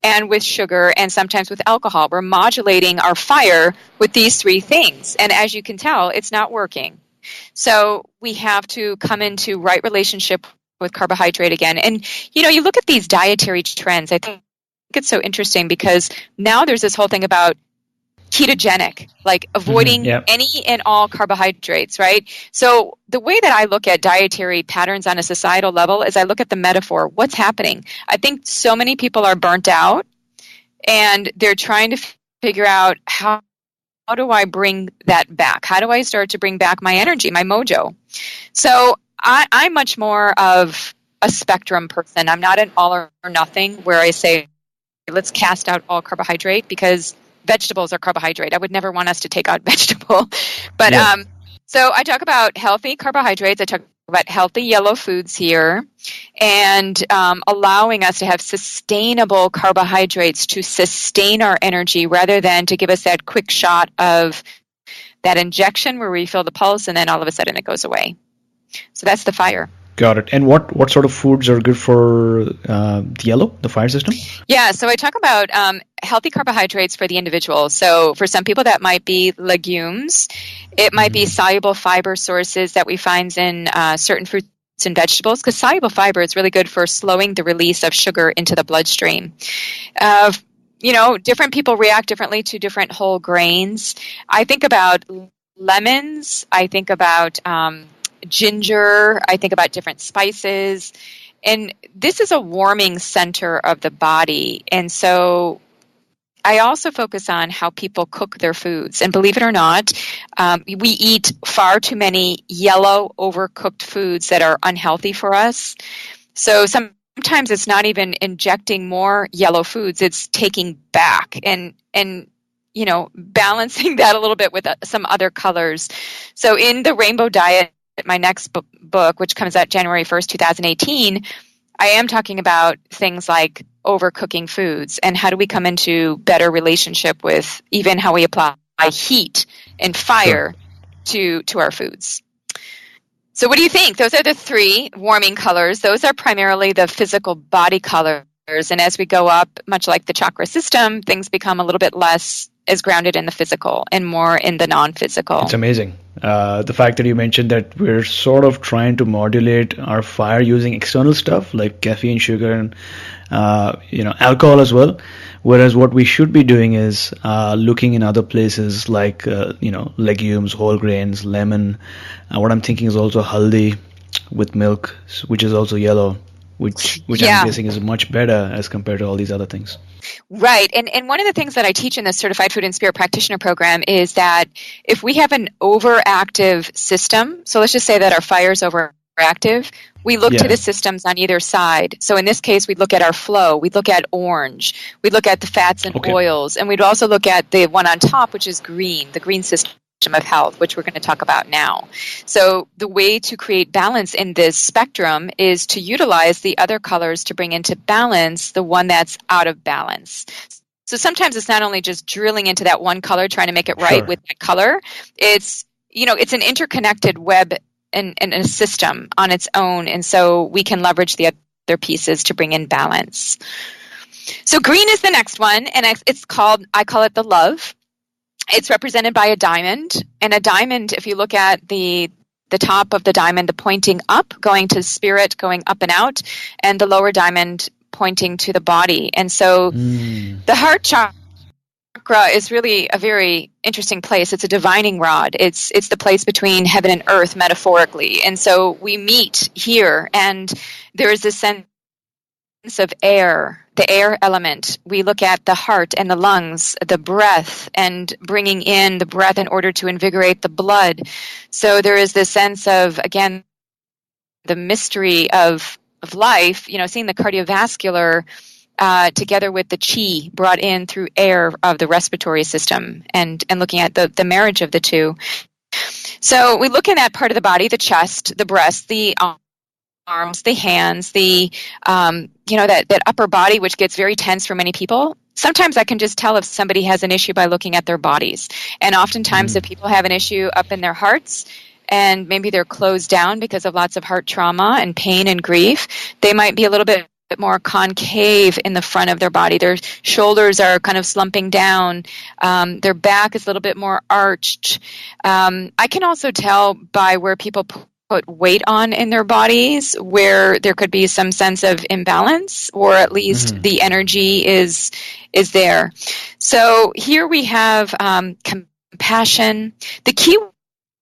Speaker 2: and with sugar and sometimes with alcohol. We're modulating our fire with these 3 things. And as you can tell, it's not working. So we have to come into right relationship with carbohydrate again. And, you look at these dietary trends. I think it's so interesting because now there's this whole thing about ketogenic, like avoiding any and all carbohydrates, right? So the way that I look at dietary patterns on a societal level is I look at the metaphor. What's happening? I think so many people are burnt out and they're trying to figure out how do I bring that back? How do I start to bring back my energy, my mojo? So I'm much more of a spectrum person. I'm not an all or nothing where I say, let's cast out all carbohydrate, because vegetables are carbohydrate. I would never want us to take out vegetable. But so I talk about healthy carbohydrates. I talk about healthy yellow foods here, and allowing us to have sustainable carbohydrates to sustain our energy rather than to give us that quick shot of that injection where we feel the pulse and then all of a sudden it goes away. So that's the fire.
Speaker 1: Got it. And what sort of foods are good for the fire system? Yeah,
Speaker 2: so I talk about healthy carbohydrates for the individual. So for some people that might be legumes. It might be soluble fiber sources that we find in certain fruits and vegetables, because soluble fiber is really good for slowing the release of sugar into the bloodstream. Different people react differently to different whole grains. I think about lemons. I think about ginger. I think about different spices. And this is a warming center of the body. And so I also focus on how people cook their foods. And believe it or not, we eat far too many yellow, overcooked foods that are unhealthy for us. So sometimes it's not even injecting more yellow foods, it's taking back and balancing that a little bit with some other colors. So in the Rainbow Diet, my next book, which comes out January 1st, 2018, I am talking about things like overcooking foods and how do we come into better relationship with even how we apply heat and fire to our foods. So what do you think? Those are the three warming colors. Those are primarily the physical body colors. And as we go up, much like the chakra system, things become a little bit less as grounded in the physical and more in the non-physical.
Speaker 1: It's amazing. The fact that you mentioned that we're sort of trying to modulate our fire using external stuff like caffeine, sugar, and alcohol as well. Whereas what we should be doing is looking in other places like legumes, whole grains, lemon. What I'm thinking is also haldi with milk, which is also yellow, which I'm guessing is much better as compared to all these other things.
Speaker 2: Right. And one of the things that I teach in the Certified Food and Spirit Practitioner program is that if we have an overactive system, so let's just say that our fire is overactive, we look to the systems on either side. So in this case, we'd look at our flow, we'd look at orange, we'd look at the fats and oils, and we'd also look at the one on top, which is green, the green system of health, which we're going to talk about now. So the way to create balance in this spectrum is to utilize the other colors to bring into balance the one that's out of balance. So sometimes it's not only just drilling into that one color, trying to make it right with that color. It's an interconnected web and a system on its own. And so we can leverage the other pieces to bring in balance. So green is the next one, and I call it the love. It's represented by a diamond, and a diamond, if you look at the top of the diamond, the pointing up, going to spirit, going up and out, and the lower diamond pointing to the body. And so the heart chakra is really a very interesting place. It's a divining rod. It's the place between heaven and earth, metaphorically. And so we meet here, and there is this sense of air, the air element. We look at the heart and the lungs, the breath, and bringing in the breath in order to invigorate the blood. So there is this sense of, again, the mystery of life, seeing the cardiovascular together with the chi brought in through air of the respiratory system, and looking at the marriage of the two. So we look in that part of the body, the chest, the breast, the arms, the hands, that upper body, which gets very tense for many people. Sometimes I can just tell if somebody has an issue by looking at their bodies. And oftentimes if people have an issue up in their hearts, and maybe they're closed down because of lots of heart trauma and pain and grief, they might be a little bit more concave in the front of their body. Their shoulders are kind of slumping down. Their back is a little bit more arched. I can also tell by where people put weight on in their bodies, where there could be some sense of imbalance, or at least the energy is there. So here we have compassion. The key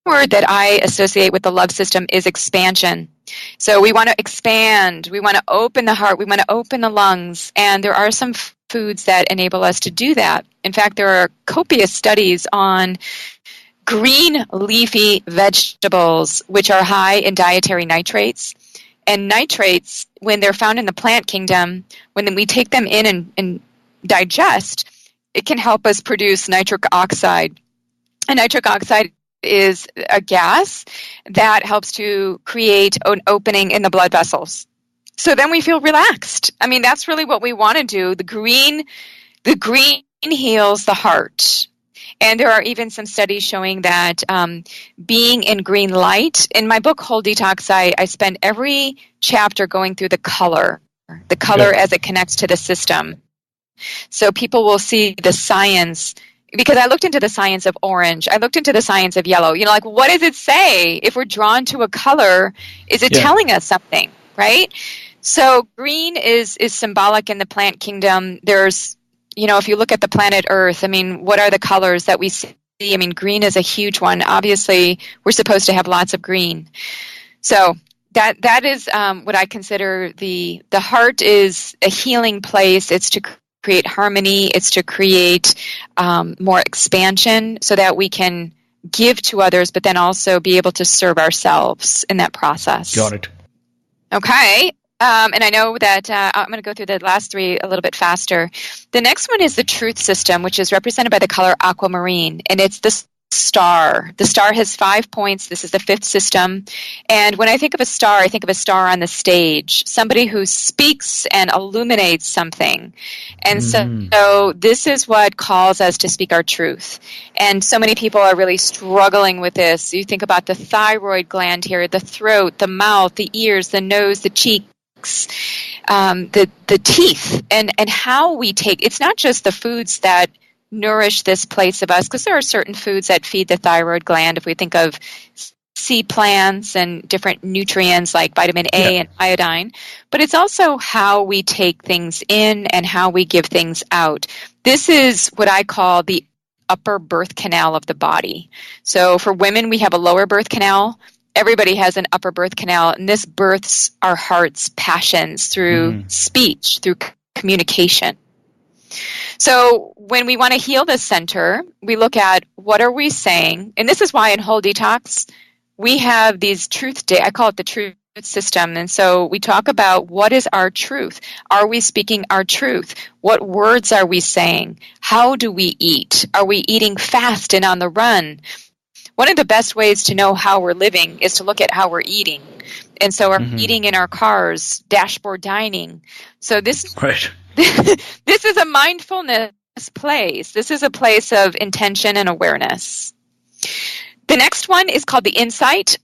Speaker 2: word that I associate with the love system is expansion. So we want to expand, we want to open the heart, we want to open the lungs, and there are some foods that enable us to do that. In fact, there are copious studies on green leafy vegetables, which are high in dietary nitrates. And nitrates, when they're found in the plant kingdom, when we take them in and digest, it can help us produce nitric oxide. And nitric oxide is a gas that helps to create an opening in the blood vessels. So then we feel relaxed. I mean, that's really what we want to do. The green heals the heart. And there are even some studies showing that being in green light, in my book, Whole Detox, I spend every chapter going through the color as it connects to the system. So people will see the science, because I looked into the science of orange. I looked into the science of yellow. What does it say? If we're drawn to a color, is it telling us something, right? So green is symbolic in the plant kingdom. There's if you look at the planet Earth, what are the colors that we see? Green is a huge one. Obviously, we're supposed to have lots of green. So that is what I consider the heart is a healing place. It's to create harmony. It's to create more expansion so that we can give to others, but then also be able to serve ourselves in that process.
Speaker 1: Got it.
Speaker 2: Okay. And I know that I'm going to go through the last three a little bit faster. The next one is the truth system, which is represented by the color aquamarine. And it's the star. The star has 5 points. This is the fifth system. And when I think of a star, I think of a star on the stage, somebody who speaks and illuminates something. And so this is what calls us to speak our truth. And so many people are really struggling with this. You think about the thyroid gland here, the throat, the mouth, the ears, the nose, the cheeks, the teeth, and how we take. It's not just the foods that nourish this place of us, because there are certain foods that feed the thyroid gland. If we think of sea plants and different nutrients like vitamin A and iodine, but it's also how we take things in and how we give things out. This is what I call the upper birth canal of the body. So for women, we have a lower birth canal. Everybody has an upper birth canal, and this births our heart's passions through speech, through communication. So when we want to heal this center, we look at what are we saying, and this is why in Whole Detox, we have these truth day. I call it the truth system, and so we talk about what is our truth. Are we speaking our truth? What words are we saying? How do we eat? Are we eating fast and on the run? One of the best ways to know how we're living is to look at how we're eating. And so we're eating in our cars, dashboard dining. So this this is a mindfulness place. This is a place of intention and awareness. The next one is called the insight.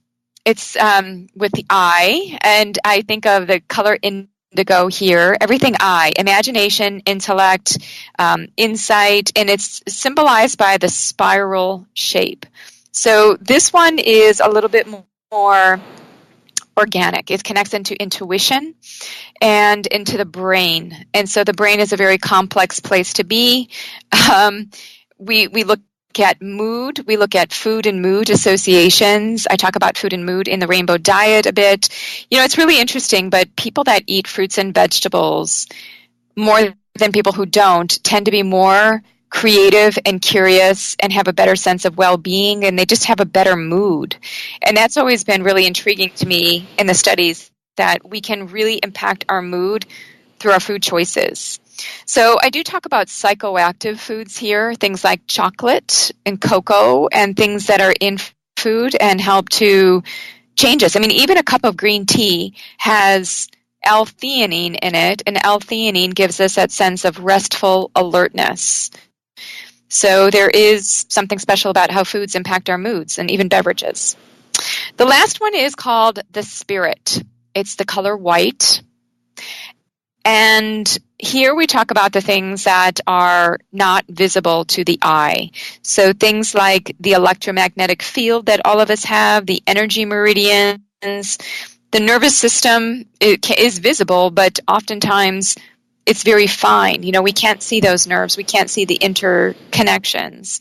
Speaker 2: It's with the I, and I think of the color indigo here. Everything I, imagination, intellect, insight, and it's symbolized by the spiral shape. So this one is a little bit more organic. It connects into intuition and into the brain. And so the brain is a very complex place to be. We look at mood. We look at food and mood associations. I talk about food and mood in the Rainbow Diet a bit. You know, it's really interesting, but people that eat fruits and vegetables more than people who don't tend to be more creative and curious and have a better sense of well-being, and they just have a better mood. And that's always been really intriguing to me in the studies, that we can really impact our mood through our food choices. So I do talk about psychoactive foods here, things like chocolate and cocoa and things that are in food and help to change us. I mean, even a cup of green tea has L-theanine in it, and L-theanine gives us that sense of restful alertness. So there is something special about how foods impact our moods, and even beverages. The last one is called the spirit. It's the color white. And here we talk about the things that are not visible to the eye. So things like the electromagnetic field that all of us have, the energy meridians, the nervous system is visible, but oftentimes it's very fine. You know, we can't see those nerves. We can't see the interconnections.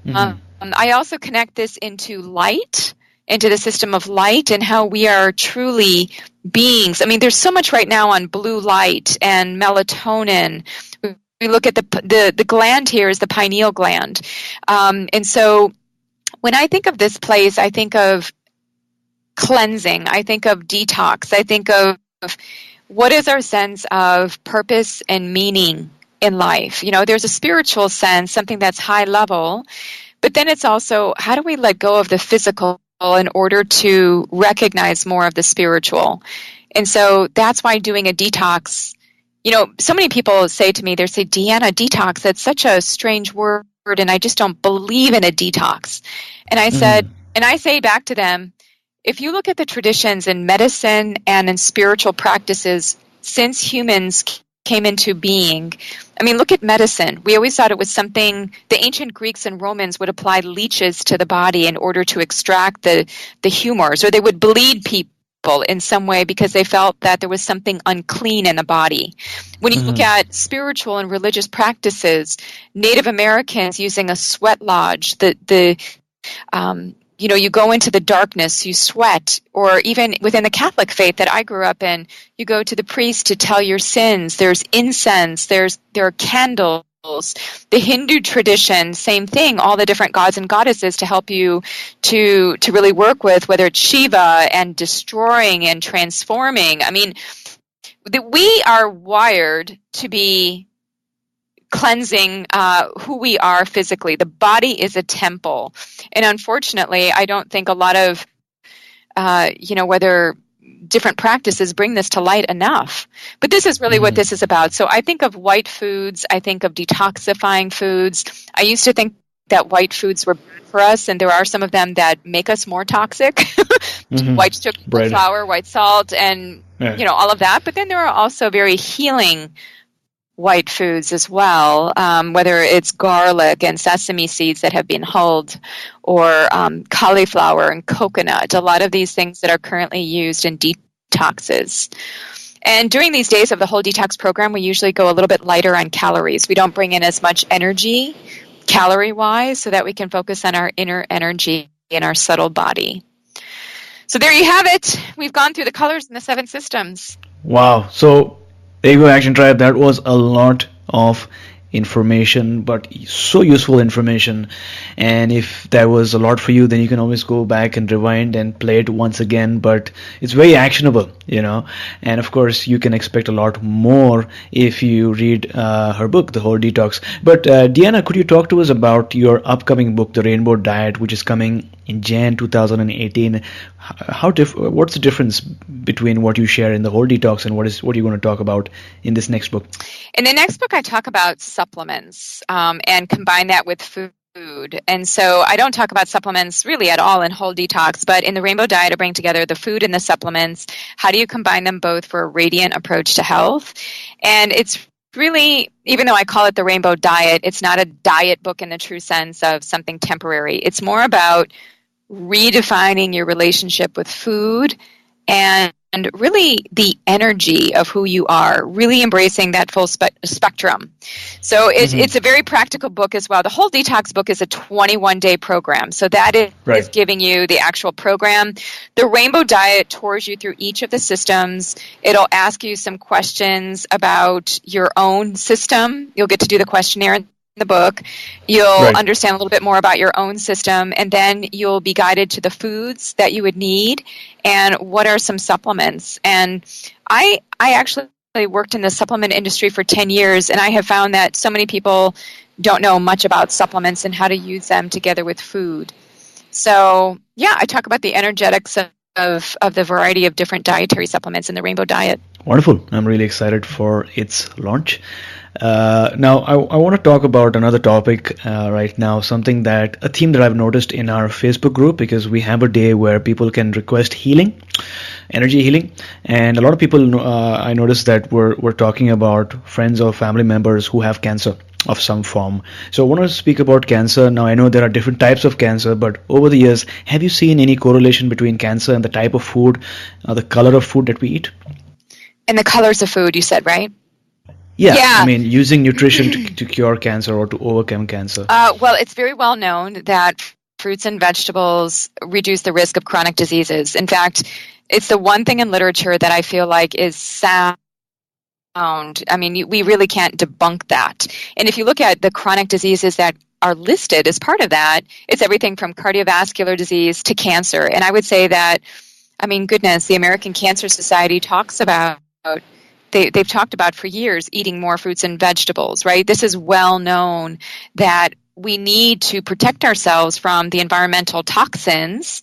Speaker 2: I also connect this into light, into the system of light, and how we are truly beings. I mean, there's so much right now on blue light and melatonin. We look at the gland here is the pineal gland. And so when I think of this place, I think of cleansing. I think of detox. I think of what is our sense of purpose and meaning in life. You know, there's a spiritual sense, something that's high level, but then it's also, how do we let go of the physical in order to recognize more of the spiritual? And so that's why doing a detox, you know, so many people say to me, they say, Deanna, detox, that's such a strange word, and I just don't believe in a detox. And I said, and I say back to them, if you look at the traditions in medicine and in spiritual practices since humans came into being, I mean, look at medicine. We always thought it was something, the ancient Greeks and Romans would apply leeches to the body in order to extract the humors, or they would bleed people in some way because they felt that there was something unclean in the body. When you look at spiritual and religious practices, Native Americans using a sweat lodge, you know, you go into the darkness, you sweat, or even within the Catholic faith that I grew up in, you go to the priest to tell your sins. There's incense, there are candles. The Hindu tradition, same thing, all the different gods and goddesses to help you to really work with, whether it's Shiva and destroying and transforming. I mean, we are wired to be cleansing who we are physically. The body is a temple. And unfortunately, I don't think a lot of, whether different practices bring this to light enough. But this is really what this is about. So I think of white foods. I think of detoxifying foods. I used to think that white foods were bad for us, and there are some of them that make us more toxic. White sugar, white flour, white salt, and all of that. But then there are also very healing white foods as well, whether it's garlic and sesame seeds that have been hulled, or cauliflower and coconut, a lot of these things that are currently used in detoxes. And during these days of the whole detox program, we usually go a little bit lighter on calories. We don't bring in as much energy, calorie-wise, so that we can focus on our inner energy in our subtle body. So there you have it. We've gone through the colors in the 7 systems.
Speaker 1: Wow. So there you go, Action Tribe. That was a lot of information, but so useful information. And if that was a lot for you, then you can always go back and rewind and play it once again. But it's very actionable, and of course you can expect a lot more if you read her book, The Whole Detox. But Deanna, could you talk to us about your upcoming book, The Rainbow Diet, which is coming in Jan 2018? What's the difference between what you share in The Whole Detox and what are you going to talk about in this next book?
Speaker 2: In the next book, I talk about supplements and combine that with food. And so I don't talk about supplements really at all in Whole Detox, but in the Rainbow Diet, I bring together the food and the supplements. How do you combine them both for a radiant approach to health? And it's really, even though I call it the Rainbow Diet, it's not a diet book in the true sense of something temporary. It's more about redefining your relationship with food and really the energy of who you are, really embracing that full spectrum. So it's a very practical book as well. The Whole Detox book is a 21-day program. So that is giving you the actual program. The Rainbow Diet tours you through each of the systems. It'll ask you some questions about your own system. You'll get to do the questionnaire in the book. You'll understand a little bit more about your own system, and then you'll be guided to the foods that you would need and what are some supplements. And I actually worked in the supplement industry for 10 years, and I have found that so many people don't know much about supplements and how to use them together with food. So I talk about the energetics of the variety of different dietary supplements in the Rainbow Diet.
Speaker 1: Wonderful. I'm really excited for its launch. Now, I want to talk about another topic right now, a theme that I've noticed in our Facebook group, because we have a day where people can request healing, energy healing, and a lot of people, I noticed that we're talking about friends or family members who have cancer of some form. So I want to speak about cancer. Now, I know there are different types of cancer, but over the years, have you seen any correlation between cancer and the type of food, the color of food that we eat?
Speaker 2: And the colors of food, you said, right?
Speaker 1: Yeah, I mean, using nutrition to cure cancer or to overcome cancer.
Speaker 2: Well, it's very well known that fruits and vegetables reduce the risk of chronic diseases. In fact, it's the one thing in literature that I feel like is sound. I mean, we really can't debunk that. And if you look at the chronic diseases that are listed as part of that, it's everything from cardiovascular disease to cancer. And I would say that, I mean, goodness, the American Cancer Society talks about they've talked about for years eating more fruits and vegetables, right? This is well known that we need to protect ourselves from the environmental toxins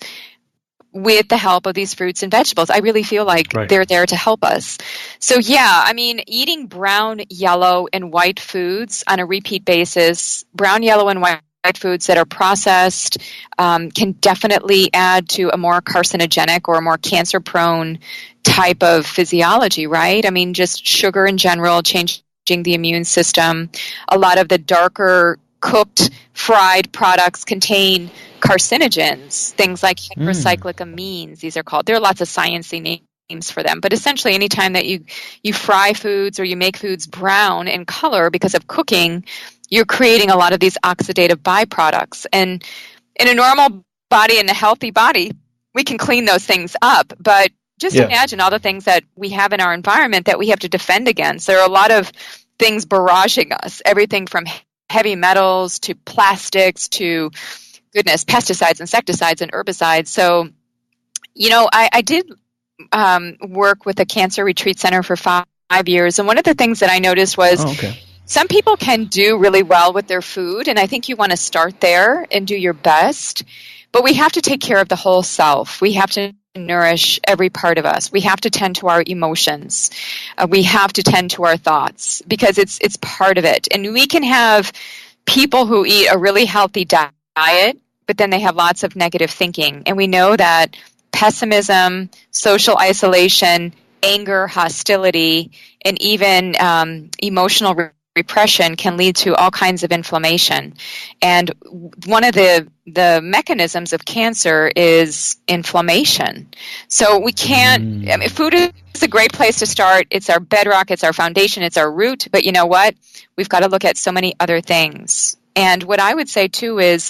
Speaker 2: with the help of these fruits and vegetables. I really feel like they're there to help us. So I mean, eating brown, yellow, and white foods on a repeat basis, brown, yellow, and white foods that are processed can definitely add to a more carcinogenic or a more cancer-prone type of physiology, right? I mean, just sugar in general, changing the immune system. A lot of the darker cooked, fried products contain carcinogens, things like heterocyclic amines, these are called. There are lots of sciencey names for them, but essentially anytime that you fry foods or you make foods brown in color because of cooking, you're creating a lot of these oxidative byproducts. And in a normal body and a healthy body, we can clean those things up, but just imagine all the things that we have in our environment that we have to defend against. There are a lot of things barraging us, everything from heavy metals to plastics to, goodness, pesticides, insecticides, and herbicides. So, I did work with a cancer retreat center for 5 years. And one of the things that I noticed was Some people can do really well with their food, and I think you want to start there and do your best. But we have to take care of the whole self. We have to nourish every part of us. We have to tend to our emotions. We have to tend to our thoughts because it's part of it. And we can have people who eat a really healthy diet, but then they have lots of negative thinking. And we know that pessimism, social isolation, anger, hostility, and even emotional repression can lead to all kinds of inflammation. And one of the mechanisms of cancer is inflammation. So we can't, I mean, food is a great place to start. It's our bedrock, it's our foundation, it's our root. But you know what? We've got to look at so many other things. And what I would say too is,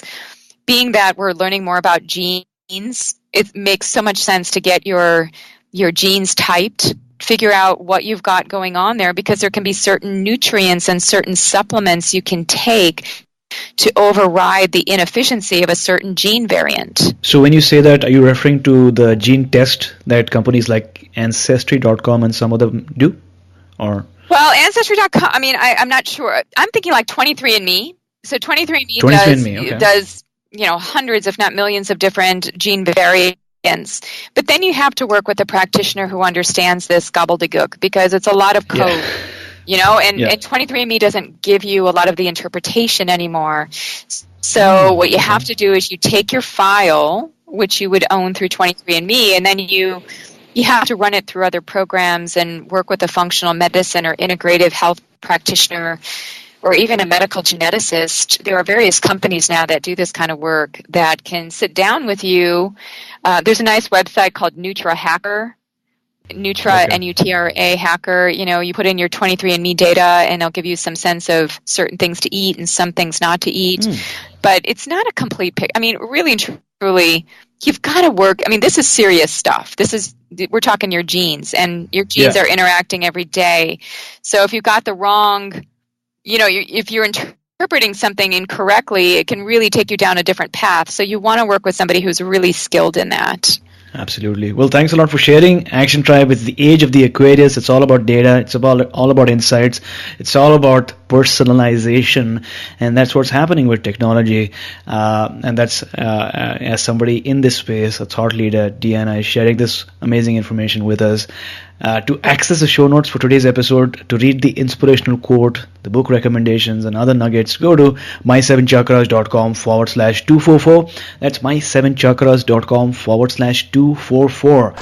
Speaker 2: being that we're learning more about genes, it makes so much sense to get your genes typed, figure out what you've got going on there, because there can be certain nutrients and certain supplements you can take to override the inefficiency of a certain gene variant.
Speaker 1: So when you say that, are you referring to the gene test that companies like Ancestry.com and some of them do? Or
Speaker 2: well, Ancestry.com, I mean, I'm not sure. I'm thinking like 23andMe. So 23andMe does hundreds, if not millions, of different gene variants. But then you have to work with a practitioner who understands this gobbledygook, because it's a lot of code, and 23andMe doesn't give you a lot of the interpretation anymore. So what you have to do is you take your file, which you would own through 23andMe, and then you have to run it through other programs and work with a functional medicine or integrative health practitioner, or even a medical geneticist. There are various companies now that do this kind of work that can sit down with you. There's a nice website called Nutra Hacker, Nutra Hacker. You put in your 23andMe data, and it'll give you some sense of certain things to eat and some things not to eat. But it's not a complete picture. I mean, really and truly, you've got to work. I mean, this is serious stuff. We're talking your genes, and your genes are interacting every day. So if you've got the wrong, if you're interpreting something incorrectly, it can really take you down a different path. So you want to work with somebody who's really skilled in that.
Speaker 1: Absolutely. Well, thanks a lot for sharing. Action Tribe, it's the age of the Aquarius. It's all about data. It's all about insights. It's all about personalization, and that's what's happening with technology. And that's as somebody in this space, a thought leader, Deanna is sharing this amazing information with us. To access the show notes for today's episode, to read the inspirational quote, the book recommendations, and other nuggets, go to my7chakras.com/244. That's my7chakras.com/244.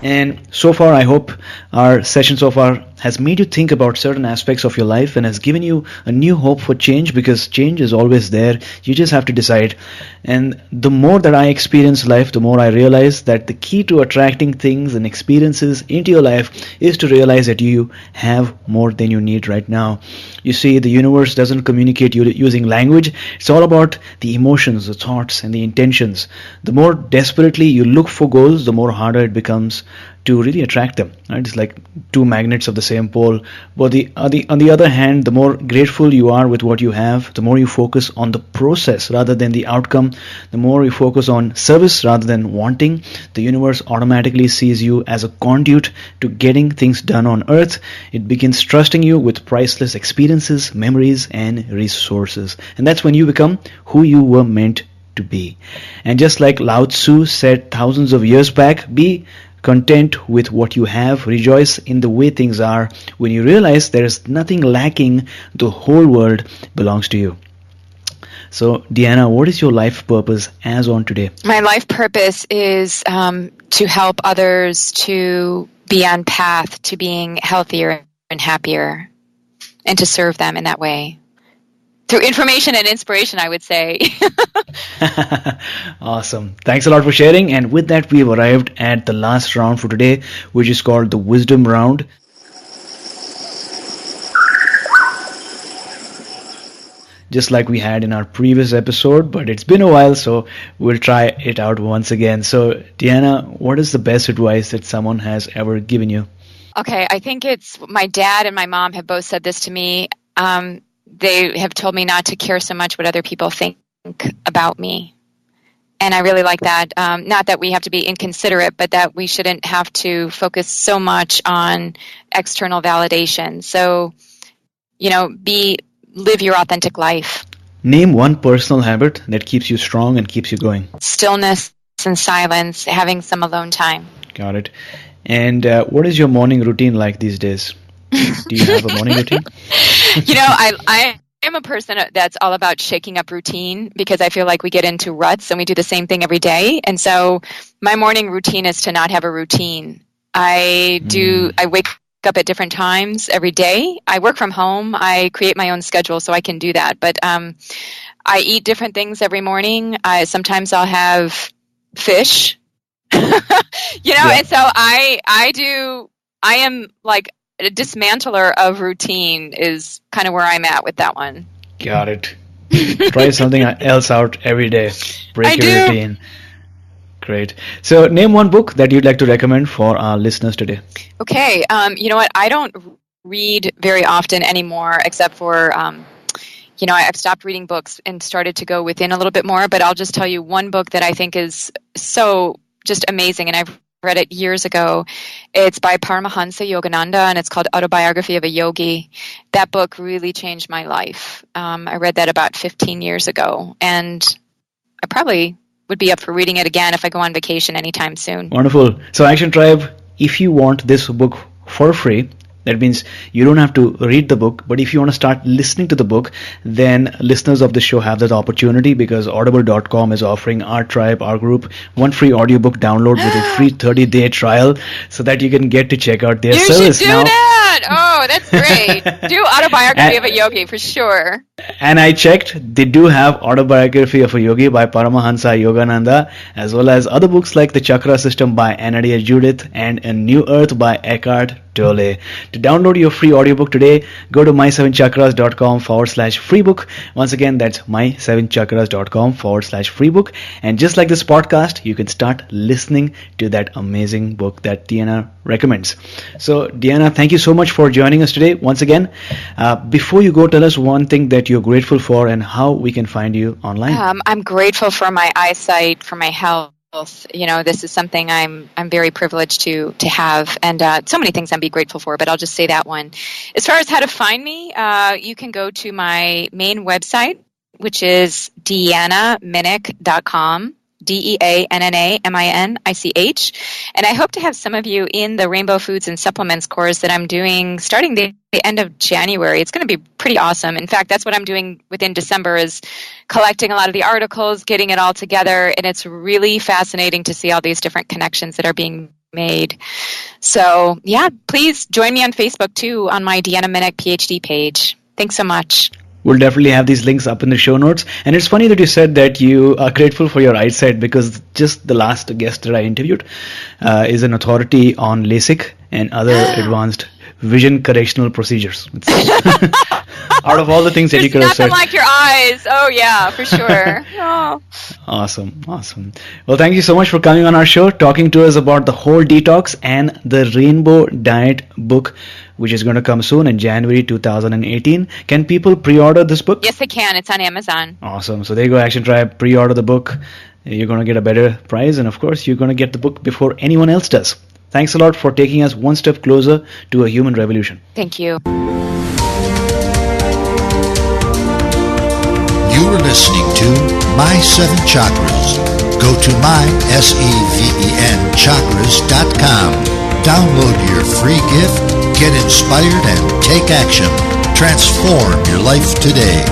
Speaker 1: And so far, I hope our session so far has made you think about certain aspects of your life and has given you a new hope for change, because change is always there. You just have to decide. And the more that I experience life, the more I realize that the key to attracting things and experiences into your life is to realize that you have more than you need right now. You see, the universe doesn't communicate using language. It's all about the emotions, the thoughts, and the intentions. The more desperately you look for goals, the more harder it becomes to really attract them. Right? It's like two magnets of the same pole. But on the other hand, the more grateful you are with what you have, the more you focus on the process rather than the outcome, the more you focus on service rather than wanting, the universe automatically sees you as a conduit to getting things done on earth. It begins trusting you with priceless experiences, memories, and resources. And that's when you become who you were meant to be. And just like Lao Tzu said thousands of years back, be content with what you have, rejoice in the way things are. When you realize there is nothing lacking, the whole world belongs to you. So, Deanna, what is your life purpose as on today?
Speaker 2: My life purpose is to help others to be on path to being healthier and happier, and to serve them in that way. Through information and inspiration, I would say.
Speaker 1: Awesome. Thanks a lot for sharing. And with that, we've arrived at the last round for today, which is called the Wisdom Round. Just like we had in our previous episode, but it's been a while, so we'll try it out once again. So, Deanna, what is the best advice that someone has ever given you?
Speaker 2: Okay, I think it's my dad and my mom have both said this to me. They have told me not to care so much what other people think about me. And I really like that. Not that we have to be inconsiderate, but that we shouldn't have to focus so much on external validation. So, live your authentic life.
Speaker 1: Name one personal habit that keeps you strong and keeps you going.
Speaker 2: Stillness and silence, having some alone time.
Speaker 1: Got it. And what is your morning routine like these days? Do you have a morning routine?
Speaker 2: I'm a person that's all about shaking up routine because I feel like we get into ruts and we do the same thing every day. And so my morning routine is to not have a routine. I wake up at different times every day. I work from home. I create my own schedule so I can do that. But I eat different things every morning. Sometimes I'll have fish, and so I am like a dismantler of routine is kind of where I'm at with that one.
Speaker 1: Got it. Try something else out every day. Break your routine. Great. So name one book that you'd like to recommend for our listeners today.
Speaker 2: Okay. You know what? I don't read very often anymore, except for, I've stopped reading books and started to go within a little bit more, but I'll just tell you one book that I think is so just amazing, and I've read it years ago. It's by Paramahansa Yogananda, and it's called Autobiography of a Yogi. That book really changed my life. I read that about 15 years ago, and I probably would be up for reading it again if I go on vacation anytime soon.
Speaker 1: Wonderful. So Action Tribe, if you want this book for free, that means you don't have to read the book, but if you want to start listening to the book, then listeners of the show have that opportunity because audible.com is offering our tribe, our group, one free audiobook download with a free 30-day trial so that you can get to check out their service now.
Speaker 2: You should do that! Oh, that's great. Do Autobiography of a Yogi for sure.
Speaker 1: And I checked, they do have Autobiography of a Yogi by Paramahansa Yogananda, as well as other books like The Chakra System by Anadia Judith and A New Earth by Eckhart Tolle. To download your free audiobook today, go to my7chakras.com/free book. Once again, that's my7chakras.com/free book. And just like this podcast, you can start listening to that amazing book that Deanna recommends. So, Deanna, thank you so much for joining us today. Once again, before you go, tell us one thing that you're grateful for and how we can find you online.
Speaker 2: I'm grateful for my eyesight, for my health. This is something I'm very privileged to have, and so many things I'm grateful for, but I'll just say that one. As far as how to find me, you can go to my main website, which is deannaminich.com, DeannaMinich, and I hope to have some of you in the Rainbow Foods and Supplements course that I'm doing starting the end of January. It's going to be pretty awesome. In fact, that's what I'm doing within December is collecting a lot of the articles, getting it all together, and it's really fascinating to see all these different connections that are being made. So, yeah, please join me on Facebook, too, on my Deanna Minich Ph.D. page. Thanks so much.
Speaker 1: We'll definitely have these links up in the show notes. And it's funny that you said that you are grateful for your eyesight because just the last guest that I interviewed is an authority on LASIK and other advanced vision correctional procedures. Out of all the things that you could have said.
Speaker 2: Nothing like your eyes. Oh, yeah, for sure. Oh.
Speaker 1: Awesome. Well, thank you so much for coming on our show, talking to us about the whole detox and the Rainbow Diet book, which is going to come soon in January 2018. Can people pre-order this book?
Speaker 2: Yes, they can. It's on Amazon.
Speaker 1: Awesome. So there you go, Action Tribe. Pre-order the book. You're going to get a better price. And, of course, you're going to get the book before anyone else does. Thanks a lot for taking us one step closer to a human revolution.
Speaker 2: Thank you.
Speaker 3: You were listening to My 7 Chakras. Go to mysevenchakras.com. Download your free gift, get inspired, and take action. Transform your life today.